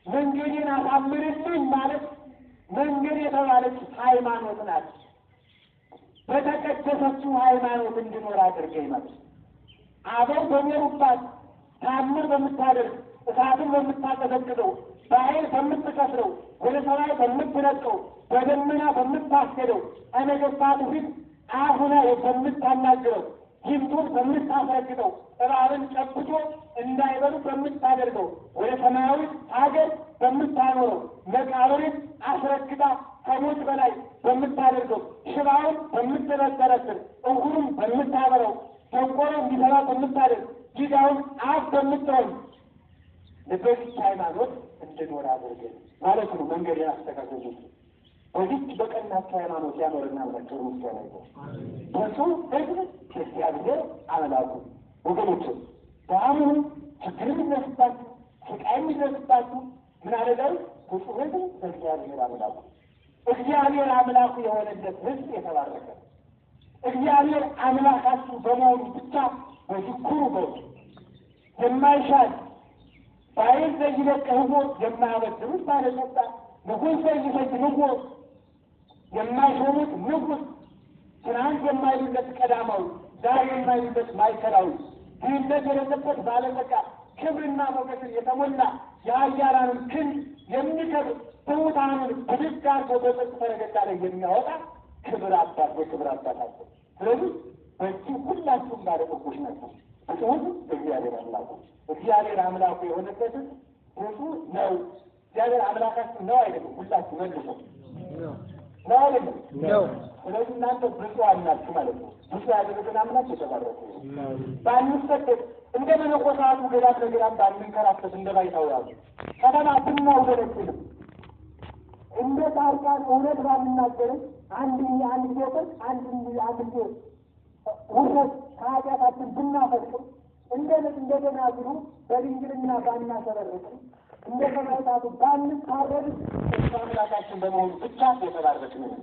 መንገዴን አሳምርልኝ ማለት መንገድ የተባለች ሃይማኖት ናት በተቀደሰችው ሃይማኖት እንድኖር አድርገኝ ማለት አበው በሚሩባት ታምር በምታደርግ እሳትን በምታቀዘቅዘው በኃይል በምትከስረው ወደ ሰማይ በምትነጥቀው በደመና በምታስገደው ከነገሥታቱ ፊት አሁና በምታናግረው ጅምቱን በምታስረግጠው እባብን ጨብጦ እንዳይበሉ በምታደርገው ወደ ሰማያዊ ሀገር በምታኖረው መቃብርን አስረግጣ ከሞት በላይ በምታደርገው ሽባውን በምትበጠረስር እውሩን በምታበረው ተንቆሮ እንዲሰራ በምታደርግ ጊዳውን አፍ በምትሆን ለበፊት ሃይማኖት እንድኖር አድርገን ማለት ነው። መንገድ ያስተካከሉ በዚች በቀናች ሃይማኖት ያኖርና ብላቸው ምስጋና ይሁን። በሱ ህዝብ እግዚአብሔር አምላኩ ወገኖች በአሁኑ ችግር የሚደርስባችሁ ስቃይ የሚደርስባችሁ ምን አደረጋል? ብፁዕ ህዝብ እግዚአብሔር አምላኩ እግዚአብሔር አምላኩ የሆነለት ሕዝብ የተባረከ እግዚአብሔር አምላካችሁ በመሆኑ ብቻ በዚህ ኩሩ በውስጥ የማይሻል ባይል ዘይለቅ ህጎ የማያበድሩት ባለስልጣን ንጉሥ ዘይፈጅ ንጉሥ የማይሾሙት ንጉሥ ትናንት የማይሉለት ቀዳማዊ ዛሬ የማይሉለት ማዕከላዊ ድህነት የሌለበት ባለጸጋ ክብርና ሞገስን የተሞላ የኃያላንን ክንድ የሚከብር ትሑታንን ብድግ አድርጎ በጽድቅ ፈረገላ ላይ የሚያወጣ ክብር አባት የክብር አባታቸው። ስለዚህ በዚህ ሁላችሁም ባለጠጎች ናቸው። ብፁዕ እግዚአብሔር አምላኩ እግዚአብሔር አምላኩ የሆነበትን ብፁዕ ነው። እግዚአብሔር አምላካችን ነው አይደለም? ሁላችሁ መልሰው ነው አይደለም? ነው። ስለዚህ እናንተ ብፁዓን ናችሁ ማለት ነው። ብፁዕ ያደረገን አምላክ የተባረከ ባንሰደድ እንደ መነኮሳቱ ገዳም ለገዳም ባንንከራከት እንደ ባይታውያሉ ከተማ ብናውገለግልም እንደ ጻድቃን እውነት ባንናገርም አንድ ሴትን አንድ ውሸት ከኃጢአታችን ብናፈቅም እንደገና ብሉ በድንግልና ባናሰረርቅም እንደ ሰማዕታቱ ባንታረድም እሱ አምላካችን በመሆኑ ብቻ የተባረክን ነው።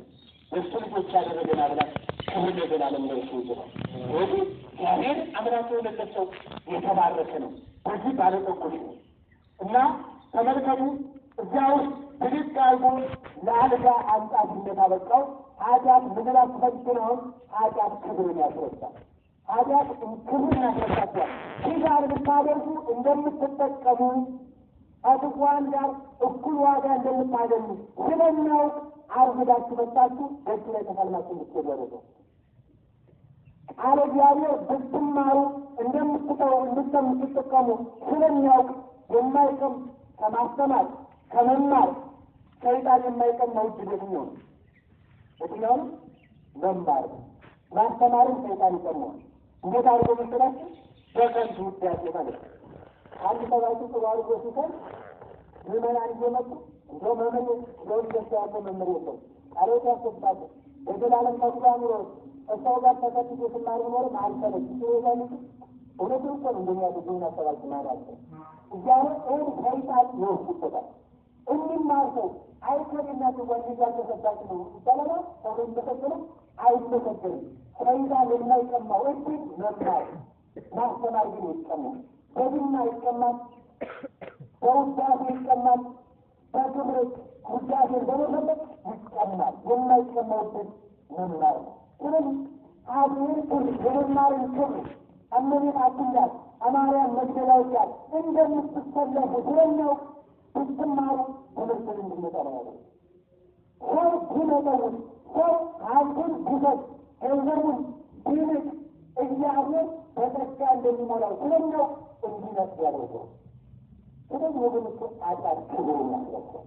የእሱ ልጆች ያደረገን አምላክ ክብር ለዘላለም ለእርሱ ይሁን። ስለዚህ እግዚአብሔር አምላክ የሆነለት ሰው የተባረከ ነው። በዚህ ባለጠጎች ነው እና ተመልከቱ፣ እዚያ ውስጥ ብድግ አድርጎ ለአልጋ አንጻፊነት አበቃው። ኃጢአት ምድር አስፈትነውን ኃጢአት ክብርን ያስረዳል። ኃጢአት ክብርን ያስረዳቸዋል። ኪዳን ብታደርጉ እንደምትጠቀሙ ከትጉሃን ጋር እኩል ዋጋ እንደምታገኙ ስለሚያውቅ አርግዳችሁ መጣችሁ ደጅ ላይ ተፋልማችሁ እንድትደረጉ ቃለ እግዚአብሔር ብትማሩ እንደምትጠቀሙ ስለሚያውቅ የማይቀም ከማስተማር ከመማር ሰይጣን የማይቀማው እጅግ የትኛው ነው? የትኛው ነው? መማር ማስተማርን ሰይጣን ይቀማዋል። እንዴት አድርጎ መሰላችሁ? በከንቱ ውዳሴ ማለት ነው። አንድ ሰባቱ ጥሩ አድርጎ ሲሰል ምዕመናን እየመጡ እንደው መምህር እንደው ደስ ያለው መምህር የለም ቃሎት ያስወጣሉ በዘላለም ተስፋ ኑሮ እሰው ጋር ተከትሎ ስማር ኖርም አልሰለች ይወዛሉ። እውነቱን እኮ ነው እንደሚያደርጉና ሰባኪ ማለት ነው። እዚያው ሰይጣን ይወስድበታል። እንዲማር ሰው አይከብና ትጓንጃ ተሰጣች ነው ይባላል። ሰው እንደተከተለ አይመሰገንም። ሰይጣን የማይቀማው እጅግ መማር ማስተማር ግን ይቀማል። በግና ይቀማል፣ በውዳሴ ይቀማል፣ በክብር ውዳሴን በመፈለግ ይቀማል። የማይቀማውበት መማር ነው። ስለዚህ አብሔር ክብር የመማርን ክብር እመቤታችን ጋር አማርያም መግደላዊት ጋር እንደምትሰለፉ ስለሚያውቅ ብትማሩ ትምህርትን እንድንመጣ ነው ያለው። ሰው ቢመጠውን ሰው ሀብቱን ቢሰጥ ገንዘቡን ቢልቅ እግዚአብሔር በጸጋ እንደሚሞላው ስለሚያውቅ እንዲነስ ያደርገው። ስለዚህ ወገኖቹ አጣት ክብር እናስለቸው።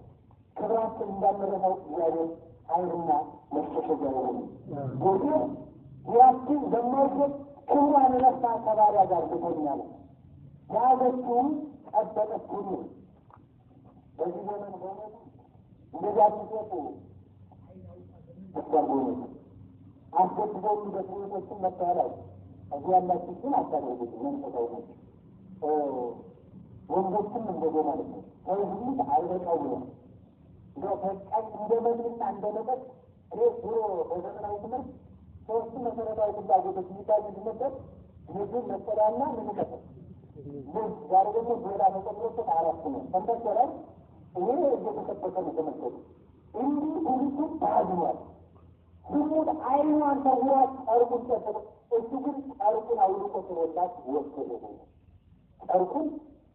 ክብራችን እንዳንረሳው እግዚአብሔር ኃይልና መሸሸጊያ የሆኑ ጎዴ ያችን በማይገድ ክብሯን ረሳ ከባሪያ ጋር ብቶኛል ያገችውን ጠበቀችኝ። በዚህ ዘመን በእውነቱ እንደዚያ ሲሰጡ አስገርጎነ አስገድደው በስሜቶችን መታላይ እዚህ ያላችሁ ግን አታደርጉት። መንፈሳዊ ነው። ወንዶችም እንደዚህ ማለት ነው። ከዚህ አይበቃው ነው እንደው ፈቃድ እንደመድና እንደመጠጥ እኔ ድሮ በዘመናዊ ትምህርት ሶስቱ መሰረታዊ ፍላጎቶች የሚባሉት ነበር። ምግብ፣ መጠለያና ምንቀጥል ልጅ ዛሬ ደግሞ ሌላ ተጨምሮበት አራት ነው ተንተሰራል። ይሄ እየተጠበቀ ነው ተመሰሉ እንዲህ ሁሉ ታድኗል። ስሙት አይኗን ተውራት ጨርቁን ሰጥቶ እሱ ግን ጨርቁን አውልቆ ጥሎላት ወሰደ። ጨርቁን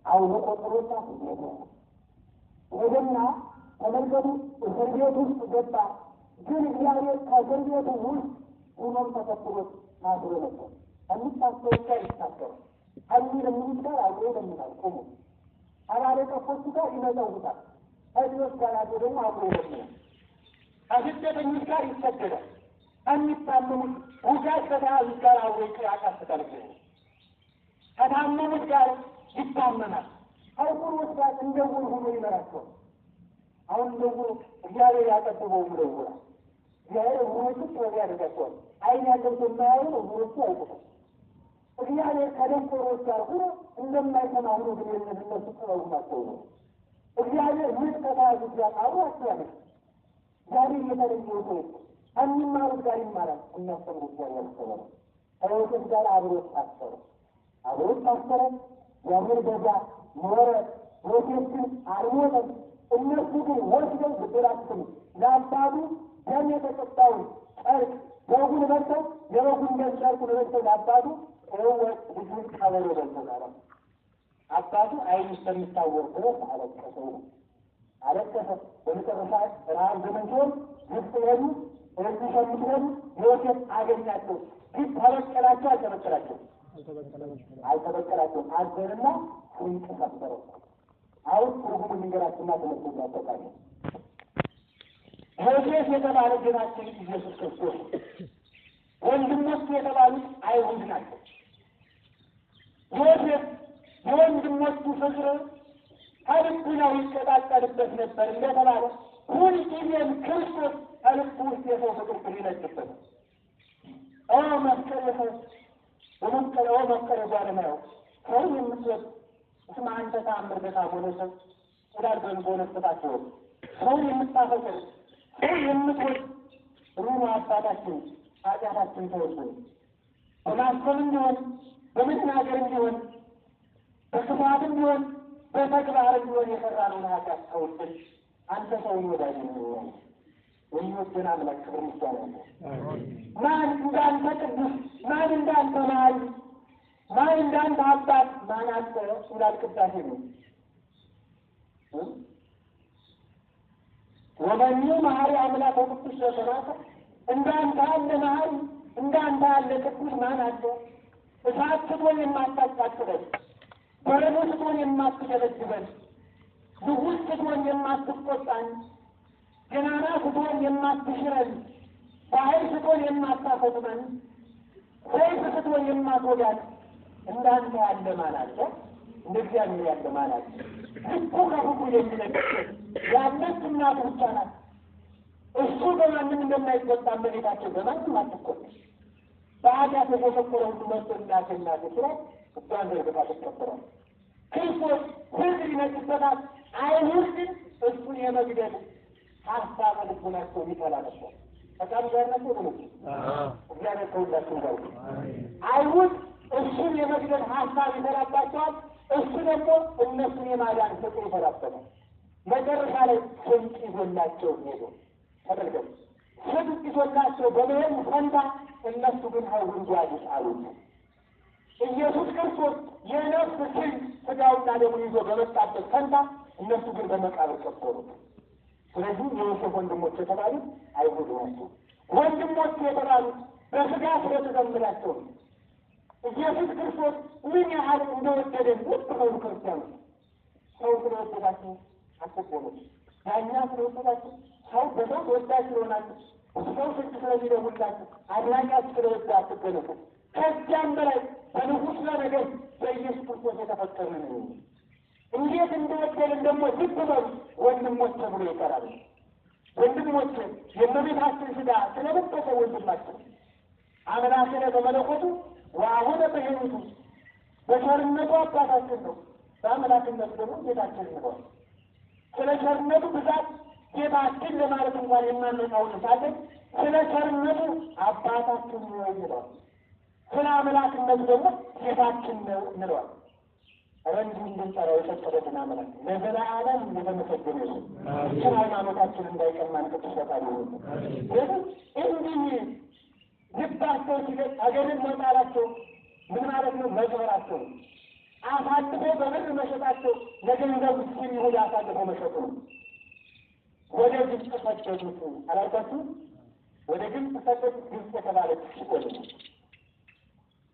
አውልቆ ጥሎላት ወደና ተመልከቱ። እስር ቤት ውስጥ ገባ። ግን እግዚአብሔር ከእስር ቤቱ ውስጥ ሆኖም ተከትሎት ታስሮ ነበር። ከሚታሰሩት ጋር ይታሰሩ ከሚለምኑት ጋር አብሮ ይለምናል። ቆሞ አባለ ጠፎቹ ጋር ይመጸውታል። ከሌሎች ጋር ደግሞ አብሮ ይለምናል። ከስደተኞች ጋር ይሰደዳል። ከሚታመሙት ውጋት ከተያዙት ጋር አብሮ ያቃስታል። ከታመሙት ጋር ይታመናል። ከዕውሮች ጋር እንደ ዕውር ሆኖ ይመራቸዋል። አሁን ደግሞ እግዚአብሔር ያጠብበው ምለውራል። እግዚአብሔር ዕውሮቹ ጥበብ ያደርጋቸዋል። አይን ያለው የማያየው ዕውሮቹ አይቁታል። እግዚአብሔር ከደንቆሮች ጋር ሆኖ እንደማይሰማ ሆኖ ግን እነሱ ጥበቡ ናቸው ነው። እግዚአብሔር ምጥ ከተያዙት ጋር አብሮ ያስተያለ ዛሬ የተለየው ሰው ከሚማሩት ጋር ይማራል፣ የሚያስተምሩት ጋር ያስተምራል። ከዮሴፍ ጋር አብሮት ታሰረ። እግዚአብሔር በዛ ኖረ። ዮሴፍ ግን አልሞተም። እነሱ ግን ወስደው ብድራትን ለአባቱ ደም የተቀባውን ጨርቅ በጉን በልተው የበጉን ደም ጨርቁን በልተው ለአባቱ ልጁን ቀበሮ በልተው አባቱ ዓይኑ እስከሚታወር ድረስ አለቀሰ። በመጨረሻ ረሃብ ዘመን ሲሆን ግብፅ ሄዱ። እዚህ ሸምትሄዱ ዮሴፍ አገኛቸው። ግን ተበቀላቸው አልተበቀላቸውም። አዘንና ስንቅ ሰበረው። አሁን ትርጉሙ ልንገራችሁና ትምህርት ያጠቃለ ዮሴፍ የተባለ ጌታችን ኢየሱስ ክርስቶስ ወንድሞቹ የተባሉት አይሁድ ናቸው። ዮሴፍ የወንድሞቹ ፍቅር ከልቡ ነው ይቀጣጠልበት ነበር እንደተባለ ሁልጊዜም ክርስቶስ ከልቡ ውስጥ የሰው ፍቅር ይነግበት መስቀል የሰው መስቀል ባለሙያው ሰው የምትወድ ስም አንተ ተአምር በታቦነ ሰው ወዳል በሆነበታቸው ሰው የምታፈቅር ሰው የምትወድ ሩማ አባታችን ኃጢአታችን ተወስዶ በማሰብም ቢሆን በመናገርም ቢሆን በክፋትም ቢሆን በተግባርም ቢሆን የሰራነውን ኃጢአት ተውብን። አንተ ሰውን ወዳጅ የሚወደን አምላክ ክብር ይባላል። ማን እንዳንተ ቅዱስ፣ ማን እንዳንተ መሐሪ፣ ማን እንዳንተ አባት፣ ማን አንተ ይላል ቅዳሴ ነው። ወመኑ መሐሪ አምላክ ወቅዱስ ለሰማዕት፣ እንዳንተ ያለ መሐሪ እንዳንተ ያለ ቅዱስ ማን አለ? እሳት ስትሆን የማታቃጥለን፣ በረዶ ስትሆን የማትደበድበን፣ ንጉሥ ስትሆን የማትቆጣን፣ ገናና ስትሆን የማትሽረን፣ ባህር ስትሆን የማታፈጥመን፣ ሰይፍ ስትሆን የማትወጋን እንዳንተ ያለ ማን አለ? እንደ እግዚአብሔር ያለ ማን አለ? ልኩ ከሁሉ የሚለቅቅ ያለች እናቱ ብቻ ናት። እሱ በማንም እንደማይቆጣ በቤታቸው በማንም አትቆጣ። በኃጢአት የተፈጠረ ሁሉ መጥቶ እናት ስራ እሷን ዘርግታ ትቀበራል። ክርስቶስ ሕዝብ ይነግበታል። አይሁድ ግን እሱን የመግደል ሀሳብ ልቡናቸው ይጠላ ነበር። በጣም ጋር ነበር ብሎ እግዚአብሔር ከሁላችን ጋር። አይሁድ እሱን የመግደል ሀሳብ ይሰራባቸዋል። እሱ ደግሞ እነሱን የማዳን ፍቅር ይሰራበታል። መጨረሻ ላይ ስንቅ ይዞላቸው ሄዱ። ተደርገው ስንቅ ይዞላቸው በመሄድ ፈንታ እነሱ ግን ሀይሉ እንዲያድስ አሉት። ኢየሱስ ክርስቶስ የነፍስ ስል ስጋውና ደሙን ይዞ በመጣበት ፈንታ እነሱ ግን በመቃብር ቀበሩት። ስለዚህ የዮሴፍ ወንድሞች የተባሉት አይሁድ ናቸው። ወንድሞች የተባሉት በስጋ ስለተዘምራቸው ነው። ኢየሱስ ክርስቶስ ምን ያህል እንደወደደን ውድ ነው። ክርስቲያኖች ሰው ስለወደዳቸው አትቆሙም። ዳኛ ስለወደዳቸው ሰው በሰው ወዳጅ ስለሆናቸው ሰው ስልክ ስለሚደውላቸው አድናቂያችሁ ስለወዳ አትገለጡ። ከዚያም በላይ በንጉሥ ለነገር በኢየሱስ ክርስቶስ የተፈጠርን ነው። እንዴት እንደወደድን ደግሞ ልብ በሉ። ወንድሞች ተብሎ ይጠራል። ወንድሞች የእመቤታችን ሥጋ ስለለበሰ ወንድማችን አምላክነ በመለኮቱ ወአቡነ በሕይወቱ በቸርነቱ አባታችን ነው። በአምላክነቱ ደግሞ ጌታችን እንለዋለን። ስለ ቸርነቱ ብዛት ጌታችን ለማለት እንኳን የማንመጣውን ሳለን ስለ ቸርነቱ አባታችን ነው እንለዋለን። ስለ አምላክነቱ ደግሞ ጌታችን ነው እንለዋለን። ረንዱ እንድንጠራው የፈቀደልን አምላክ ለዘላለም የተመሰገነ ነው። ይህን ሃይማኖታችን እንዳይቀማን ቅዱስ ፈቃዱ ነው። ግን እንዲህ ልባቸው ሲገጥ ሀገርን መጣላቸው ምን ማለት ነው? መቅበራቸው ነው። አሳልፎ በብር መሸጣቸው ለገንዘብ ሲል ይሁን አሳልፎ መሸጡ ነው። ወደ ግብፅ ሰደዱት አላልኳችሁ? ወደ ግብፅ ሰደዱት። ግብፅ የተባለች ሲቆል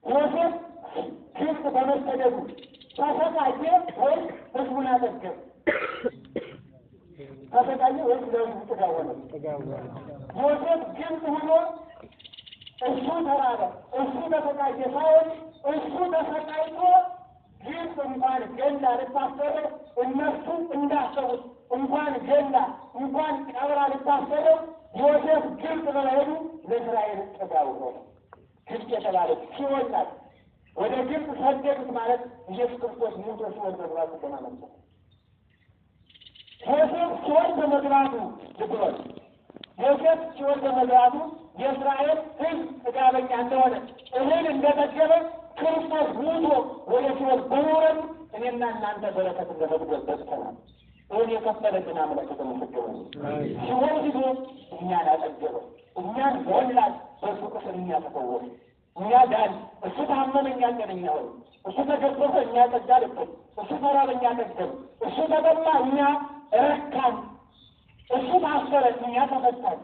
ዮሴፍ ግብፅ በመሰደዱ ተሰቃየ ወይስ ህዝቡን አጠገብ? ተሰቃየ ወይስ ለህዝቡ ጥጋ ሆነ? ዮሴፍ ግብፅ ሆኖ እሱ ተራበ፣ እሱ ተሰቃየ ሳይሆን እሱ ተሰቃይቶ ግብፅ እንኳን ገላ ልታሰረው እነሱ እንዳሰቡት እንኳን ገላ እንኳን ቀብራ ልታሰረው ዮሴፍ ግብፅ በመሄዱ ለእስራኤል ጥጋው ሆነ። ግብፅ የተባለች ሲኦል ናት። ወደ ግብፅ ሰደዱት ማለት ኢየሱስ ክርስቶስ ሞቶ ሲኦል መግባቱ ተማመንበት። ዮሴፍ ሲኦል በመግባቱ ልትወል ዮሴፍ ሲወል በመግባቱ የእስራኤል ሕዝብ ጥጋበኛ እንደሆነ እህል እንደጠገበ ክርስቶስ ሙቶ ወደ ሲኦል በመውረዱ እኔና እናንተ በረከት እንደመግደል በቅተናል። ይህን የከፈለልን አምላክ የተመሰገነ ነው። ሲኦል ሂዶ እኛን አጠገበ፣ እኛን ሞላን፣ በእሱ ቁስል እኛ ተፈወስን። እኛ ዳን። እሱ ታመመ፣ እኛ ጤነኛ ሆንን። እሱ ተገረፈ፣ እኛ ጸጋ ልብን። እሱ ተራበ፣ እኛ ጠገብ። እሱ ተጠማ፣ እኛ ረካን። እሱ ታሰረ፣ እኛ ተፈታን።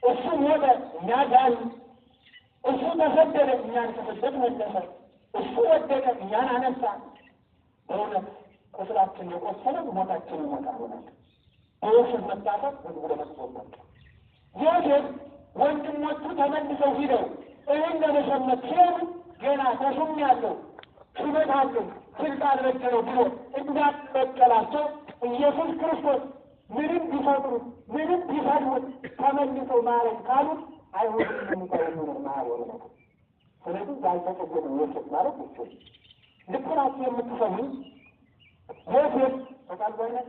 እሱ ሞተ፣ እኛ ዳን። እሱ ተሰደደ፣ እኛን ከስደት መለሰ። እሱ ወደቀ፣ እኛን አነሳ። በእውነት ቁስላችን የቆሰለ ሞታችን ይሞታል ሆናል። በዮሴፍ መታሰር ህዝቡ ለመስሎበት ዮሴፍ ወንድሞቹ ተመልሰው ሂደው ይህን ለመሸመት ሲሄዱ ገና ተሾሜአለሁ፣ ሹመት አለኝ፣ ስልጣን በእጄ ነው ብሎ እንዳትበቀላቸው ኢየሱስ ክርስቶስ ምንም ቢፈጥሩት ምንም ቢፈጥሩት ተመልሰው ማረኝ ካሉት አይሁድም የሚቀረኙን ማረ ነው። ስለዚህ ያልተቀየረ ዮሴፍ ማለት ይችል ልኩናችሁ የምትሰሙ ዮሴፍ ተቃልባይነት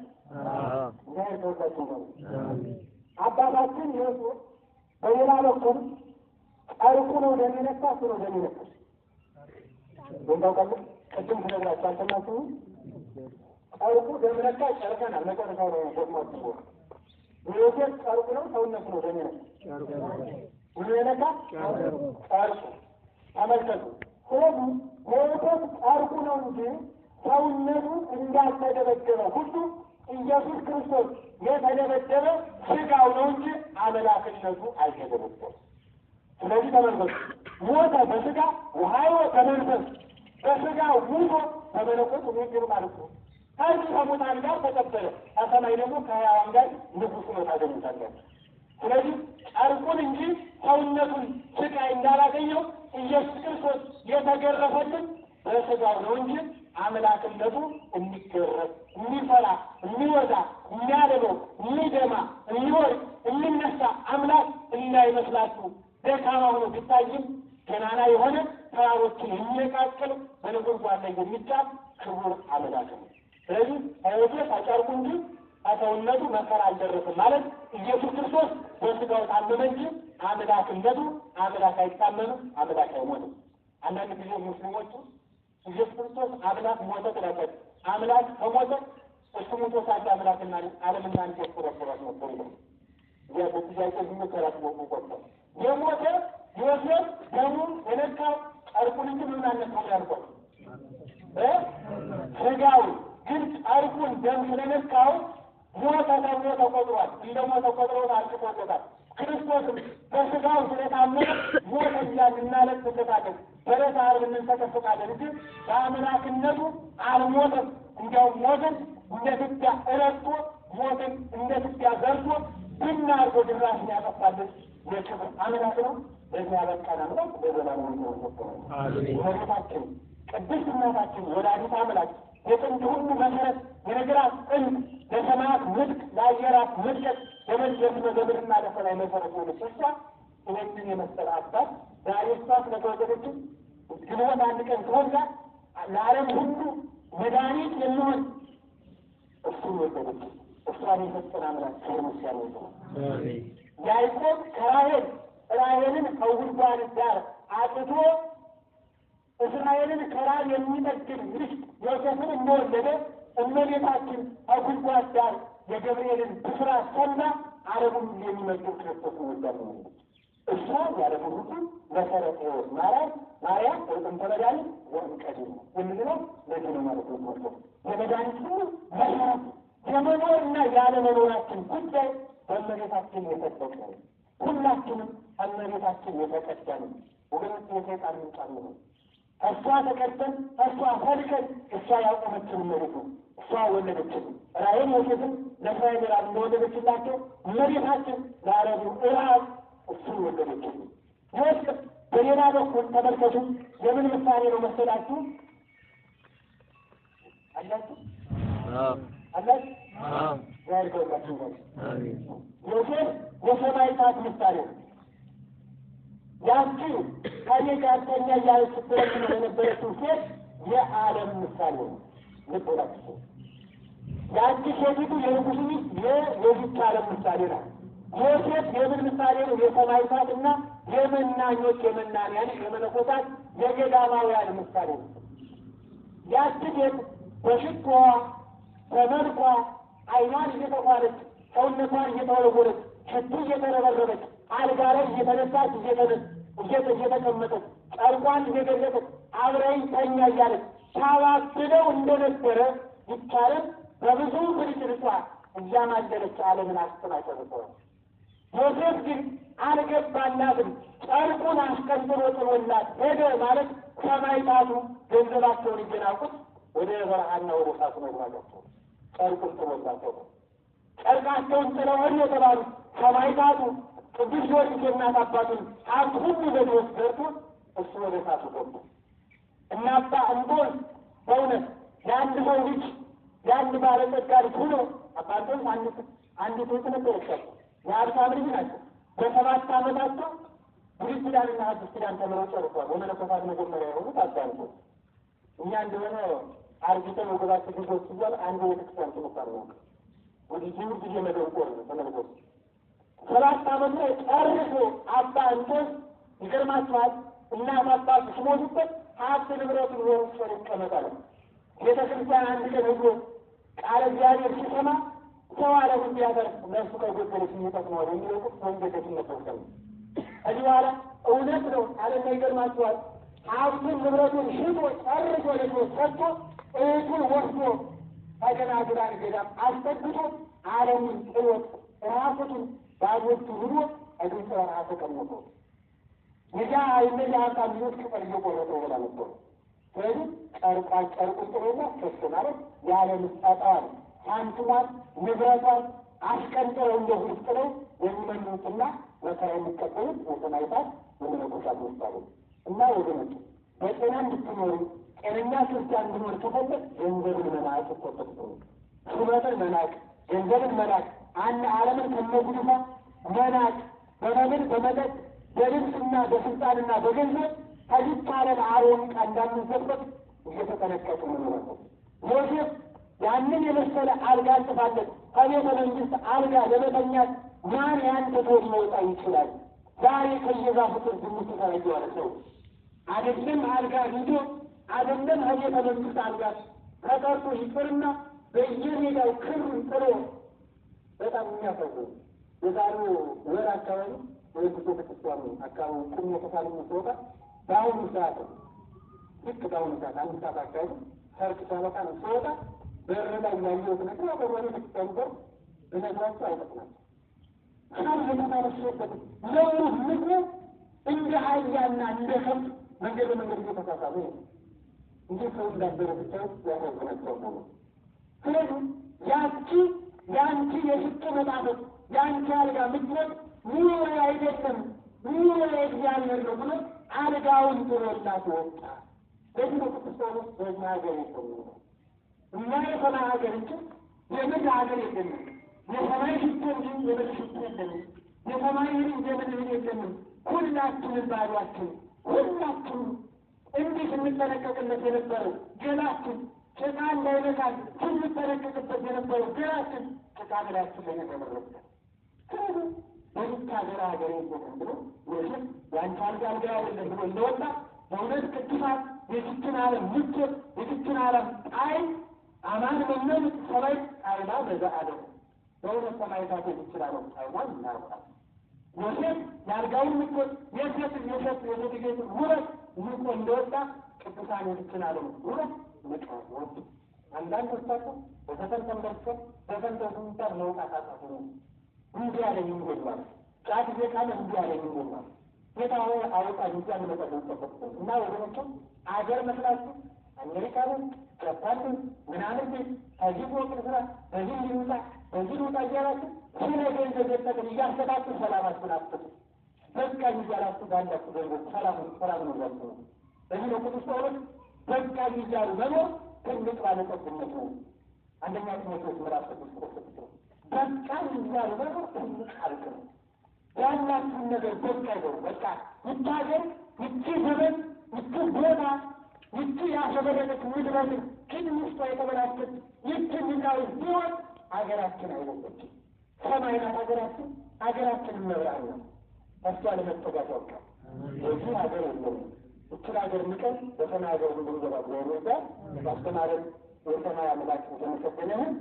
እግዚአብሔር ተወዳችሁ ነው። አባታችን ዮሴፍ በሌላ በኩል ጨርቁ ነው እንደሚነካ እሱ ነው እንደሚነካ ወንዳው ቅድም ትነግራችሁ አልሰማችሁም? ጨርቁ እንደሚነካ ጨርቀናል። መጨረሻው ነው ደግማችሁ ዮሴፍ ጨርቁ ነው ሰውነቱ ነው እንደሚነካ እንደሚነካ ጨርቁ ተመልከቱ። ስለዚህ ዮሴፍ ጨርቁ ነው እንጂ ሰውነቱ እንዳልተደበደበ ሁሉ ኢየሱስ ክርስቶስ የተደበደበ ስጋው ነው እንጂ አምላክነቱ አልተደበደበም። ስለዚህ ተመልከቱ፣ ሞተ በስጋ ወሐዮ በመንፈስ በስጋ ሙቶ በመለኮት ወንጌል ማለት ነው። ከዚህ ከሙታን ጋር ተቀበለ፣ ከሰማይ ደግሞ ከሕያዋን ጋር ንጉሥ ነው ታገኙታላችሁ። ስለዚህ ጨርቁን እንጂ ሰውነቱን ስቃይ እንዳላገኘው ኢየሱስ ክርስቶስ የተገረፈልን በስጋው ነው እንጂ አምላክነቱ የሚገረፍ የሚፈራ የሚወዛ የሚያለበው የሚደማ የሚወርድ የሚነሳ አምላክ እንዳይመስላችሁ ደካማ ሆኖ ቢታይም ገናና የሆነ ተራሮችን የሚነቃቅል በነጎድጓድ ላይ የሚጫን ክቡር አምላክ ነው። ስለዚህ ዮሴፍ አጨርቁ እንጂ ከሰውነቱ መከራ አልደረስም ማለት ኢየሱስ ክርስቶስ በስጋው ታመመ እንጂ አምላክነቱ አምላክ አይታመምም፣ አምላክ አይሞትም። አንዳንድ ጊዜ ሙስሊሞቹ ኢየሱስ ክርስቶስ አምላክ ሞተ ትላለች። አምላክ ከሞተ እሱ ሞቶ ሳለ አምላክና ዓለምና እንዴት ተረፈራት ነበር ይላል። ያ በጥያቄ ዝምከራት ነው ቆጥቶ የሞተ ዮሴፍ ደሙን የነካው ጨርቁን እንጂ ምን አነካው ያልኳል ስጋው ግን ጨርቁን ደም ስለነካው ሞተ ተብሎ ተቆጥሯል። እንደሞተ ቆጥሮት አልቆጠታል። ክርስቶስም በስጋው ስለታመነ ሞተ እያልን እናለቅስበታለን፣ በዕለተ ዓርብ እንተከፍታለን እንጂ በአምላክነቱ አልሞተም። እንዲያውም ሞትን እንደ ትቢያ ረግጦ ሞትን እንደ ትቢያ ዘርቶ ብናርጎ ድራሽን ያጠፋልን የክብር አምላክ ነው። በዚህ ያበቃን አምላክ በዘላለም ነው። እመቤታችን ቅድስት እናታችን ወላዲተ አምላክ የጥንት ሁሉ መሰረት የነገራት ጥንት ለሰማያት ምድቅ ለአየራት ምድቀት ለመንጀት ለምድርና ለሰማይ መሰረት የሆነች እሷ ይህንን የመሰለ አባት ዛሬ እሷ ስለተወለደችን ግንቦት አንድ ቀን ተወልዳ ለዓለም ሁሉ መድኃኒት የሚሆን እሱን ወለደች። እሷን የሰጠን አምላክ ከሙስያ ነው። ያዕቆብ ራሔልን ከጉድጓድ ዳር አጥቶ እስራኤልን ከራብ የሚጠግን ልጅ ዮሴፍን እንደወለደ እመቤታችን ከጉድጓድ ዳር የገብርኤልን ብስራት ሰምታ ዓለሙን የሚመግብ ክርስቶስን ወልዳለች። እሷ የዓለሙን ሁሉ መሰረተ ሕይወት ማርያም ወጥንተ መድኃኒት ወእምቀድም የምንለው ለዚህ ነው ማለት ነው። የመድኃኒት ሁሉ መሰረት የመኖርና ያለመኖራችን ጉዳይ በእመቤታችን የተጠቀ ሁላችንም እመቤታችን የተቀደም ወገኖች የሰይጣን ምንጫሉ ነው። እሷ ተቀደም እሷ ፈልቀን እሷ ያቆመችን መሬቱ እሷ ወለደችን። ራሔል ዮሴፍን ለእስራኤል ራብ እንደወለደችላቸው እመቤታችን ለዓረቡ ራብ እሱን ወለደችን። ዮሴፍ በሌላ በኩል ተመልከቱ፣ የምን ምሳሌ ነው መሰላችሁ? አላችሁ ያርገውላችሁ። ዮሴፍ የሰማዕታት ምሳሌ ነው። ያቺ ከኔ ጋር ተኛ እያለች ስትለምን የነበረችው ሴት የዓለም ምሳሌ ነው። ልቦላችሁ ያቺ ሴቲቱ የንጉሥ ሚስት የዚች ዓለም ምሳሌ ናት። ዮሴፍ የምን ምሳሌ ነው? የሰማዕታትና የመናኞች የመናንያን የመነኮሳት የገዳማውያን ምሳሌ ነው። ያች ሴት በሽቶዋ በመልኳ ዓይኗን እየተኳለች ሰውነቷን እየተወለወለች ሽቱ እየተረበረበች አልጋ ላይ እየተነሳች እየተቀመጠች ጨርቋን እየገለጠች አብረኝ ተኛ እያለች ታባብለው እንደነበረ ይቻለን በብዙ ብልጭልጫ እያማለለች ዓለምን አስተማጨርሰዋል። ዮሴፍ ግን አልገባላትም። ጨርቁን አስቀንጥሮ ጥሎላት ሄደ ማለት ሰማዕታቱ ገንዘባቸውን እየናቁት ወደ በረሃና ወደ እሳቱ መግባታቸው ጨርቁን ጥሎላቸው ጨርቃቸውን ጥለው ሄዱ የተባሉት ሰማዕታቱ ቅዱስ ጊዮርጊስ የእናት አባቱን ሀብት ሁሉ በድወስ ዘርቶ እሱ ወደ እሳቱ ገቡ። እና አባ እንጦንስ በእውነት የአንድ ሰው ልጅ የአንድ ባለጸጋ ልጅ ሆኖ አባ እንጦንስ አንዲት እህት ነበረቻቸው። የሀብታም ልጅ ናቸው። በ7 ዓመታቸው ብሉይ ኪዳንና ሐዲስ ኪዳን ተምረው ጨርሷል። የመነኮሳት መጀመሪያ የሆኑት አባ እንጦንስ እኛ አርጅተን ወገባችን ልጆች እያል አንድ ቤተክርስቲያን ትምህርት ነው ወዲህ ጊዜ መደንቆር ነው ተመልኮ 7 ዓመት ላይ ጨርሶ አባ እንጦንስ ይገርማችኋል። እናት አባቱ ሲሞቱበት ሀብት ንብረቱን ወርሶ ይቀመጣል። ቤተክርስቲያን አንድ ቀን ሄዶ ቃለ እግዚአብሔር ሲሰማ ሰው ዓለም እንዲያደርግ ነፍሱ ከጎደለች የሚጠቅመዋል የሚለው ወንጌል ሲነበብ እዚህ በኋላ እውነት ነው አለና ይገርማችኋል። ሀብቱን ንብረቱን ሽጦ ጨርሶ ለጆ ሰጥቶ እህቱን ወስዶ ተገናግራን ገዳም አስጠግቶ ዓለምን ጥሎት ራሱን ባዶቹ ሁሉ እግር በረሃ ተቀምጦ እነዚያ አካል ልጆች ቅጠል እየቆረጡ ብላ ነበሩ። ስለዚህ ጨርቁን ጥሎና ከፍ ማለት የዓለም ጣጣዋል ሳንቲሟን ንብረቷን አስቀንጥረው እንደ ሁሉ ጥለው የሚመኑትና መከራ የሚቀበሉት የሰማዕታት የመነኮሳት ምሳሌ እና ወገኖች በጤና እንድትኖሩ ጤነኛ ክርስቲያን እንድኖር ከፈለግ ገንዘብን መናቅ ይቆጠጥ ነው። ሹመትን መናቅ፣ ገንዘብን መናቅ፣ ዓለምን ከመጉድፋ መናቅ፣ በመብል በመጠጥ በልብስና በስልጣንና በገንዘብ ከዚች ዓለም አሮን ዕቃ እንዳንዘበት እየተጠነቀቁ ነው። ዮሴፍ ያንን የመሰለ አልጋ አንጥፋለን ከቤተ መንግስት አልጋ ለመተኛት ማን ያን ትቶ ሊወጣ ይችላል? ዛሬ ከየዛፉ ስር ዝሙት ተረጀዋል። ሰው አይደለም አልጋ ሂዶ አይደለም ከቤተ መንግስት አልጋ ከቀርቶ ይቅርና በየሜዳው ክሩን ጥሎ በጣም የሚያሳዝን የዛሬው ወር አካባቢ ወይም ቤተክርስቲያኑ አካባቢ ቁም የተሳለሙ ሲወጣ በአሁኑ ሰዓት ልክ በአሁኑ ሰዓት 1 ሰዓት አካባቢ ሰርክ ሲያበቃ ነው ሲወጣ በር ላይ ያየሁት ነገር በወሬ ቤተክርስቲያኑ በር ብነግራቸው አይጠቅማቸው ሰው የተማረሰበት ለውሩ ምግቡ እንደ አህያና እንደ ከብት መንገድ እየተሳሳቡ ነው እንጂ ሰው እንዳደረ ብቻው ያሳዝናቸው ነው። ስለዚህ ያንቺ የሽጡ መጣፈት ያንቺ አልጋ ምትወት ኑሮ አይደለም ኑሮ እግዚአብሔር ነው ብሎ አልጋውን ጥሎላት ወጣ። በዚህ ነው ቅዱስ ጳውሎስ በእኛ ሀገር የሰማው እኛ የሰማይ ሀገር እንጂ የምድር ሀገር የለንም። የሰማይ ሽቶ እንጂ የምድር ሽቶ የለንም። የሰማይ እንጂ የምድር የለንም። ሁላችንም ባዷችን ሁላችንም እንዲህ ስንጠነቀቅለት የነበረው ገላችን ጭቃ እንዳይነካል ስንጠነቀቅበት የነበረው ገላችን ጭቃ ገላችን ላይ የተመረጠ ስለዚህ በዚች ሀገር የለንም ብሎ ወይም የአንቺ አልጋ አይደለም ብሎ እንደወጣ በእውነት ቅዱሳት የዚችን ዓለም ምቾት የዚችን ዓለም ጣዕም አማን መመን ሰማይ ጣዕማ በዛ አለም በእውነት ሰማዕታት የዚችን ዓለም ጣዕሟን እናውቃል። ዮሴፍ የአልጋውን ምቾት የሴት ውበት ንቆ እንደወጣ ቅዱሳን የዚችን ዓለም ውበት ንቀው ወጡ። አንዳንዶቻቸው በፈተን ተንበርክከው በፈንተው ሚባል መውጣት አጣቱ ነው። እንዲህ ያለኝ ይጎድላል ጫት ዜቃለ እንዲህ ያለኝ ይጎድላል ጌታ ሆይ አውጣኝ እንጂ አንመጣለን ተፈቅቶ እና ወገኖቹ አገር መስላችሁ አሜሪካንን ጃፓንን ምናምን ከዚህ ወቅት ስራ በዚህ ሊውጣ በዚህ ሊውጣ እያላችሁ ስለ ገንዘብ የጠቅን እያሰባችሁ ሰላማችሁን አትጡ። በቃ እያላችሁ ባላችሁ ገንዘብ ሰላም ነው ያለው። በዚህ ነው ቅዱስ ጳውሎስ በቃ እያሉ መኖር ትልቅ ባለጠግነት ነው። አንደኛ ጢሞቴዎስ ምዕራፍ 6 በቃ እያሉ መኖር ትልቅ ሀብት ነው። ያላችሁን ነገር በቃ ይዘው በቃ ይታገር ይቺ ዘመን ይቺ ቦታ ይቺ ያሸበረቀች ምድረትን ግን ውስጧ የተበላሸች ይቺ ሚዛዊ ቢሆን ሀገራችን አይደለችም። ሰማይ ናት ሀገራችን። አገራችንን መብራት ነው። እሷ ለመጠጋት ያውቃል። የዚህ ሀገር የለም እችን ሀገር ንቀን በሰማይ ሀገር እንድንገባ ይወርዳል። ባስተማረን የሰማይ አምላክ የተመሰገነ ይሁን።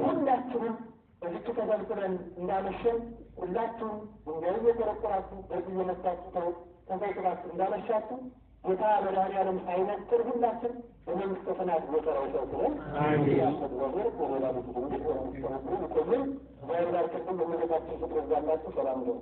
ሁላችንም እዚች ተሰብስበን እንዳመሸን ሁላችሁም ድንጋይ እየቆረቆራችሁ በዚህ እየመታችሁ ተሰይጥራችሁ እንዳመሻችሁ ጌታ መድኃኒዓለም ሳይነጥር ሁላችን በመንግስተ ሰማያት ቦታው ይሰብስበን። እግዚአብሔር በሌላ ቤት ድንግል በመንግስተ ሰማያት ይቆየን። እግዚአብሔር ቅድም በመለካችን ፍቅር ዛላችሁ ሰላም ነው።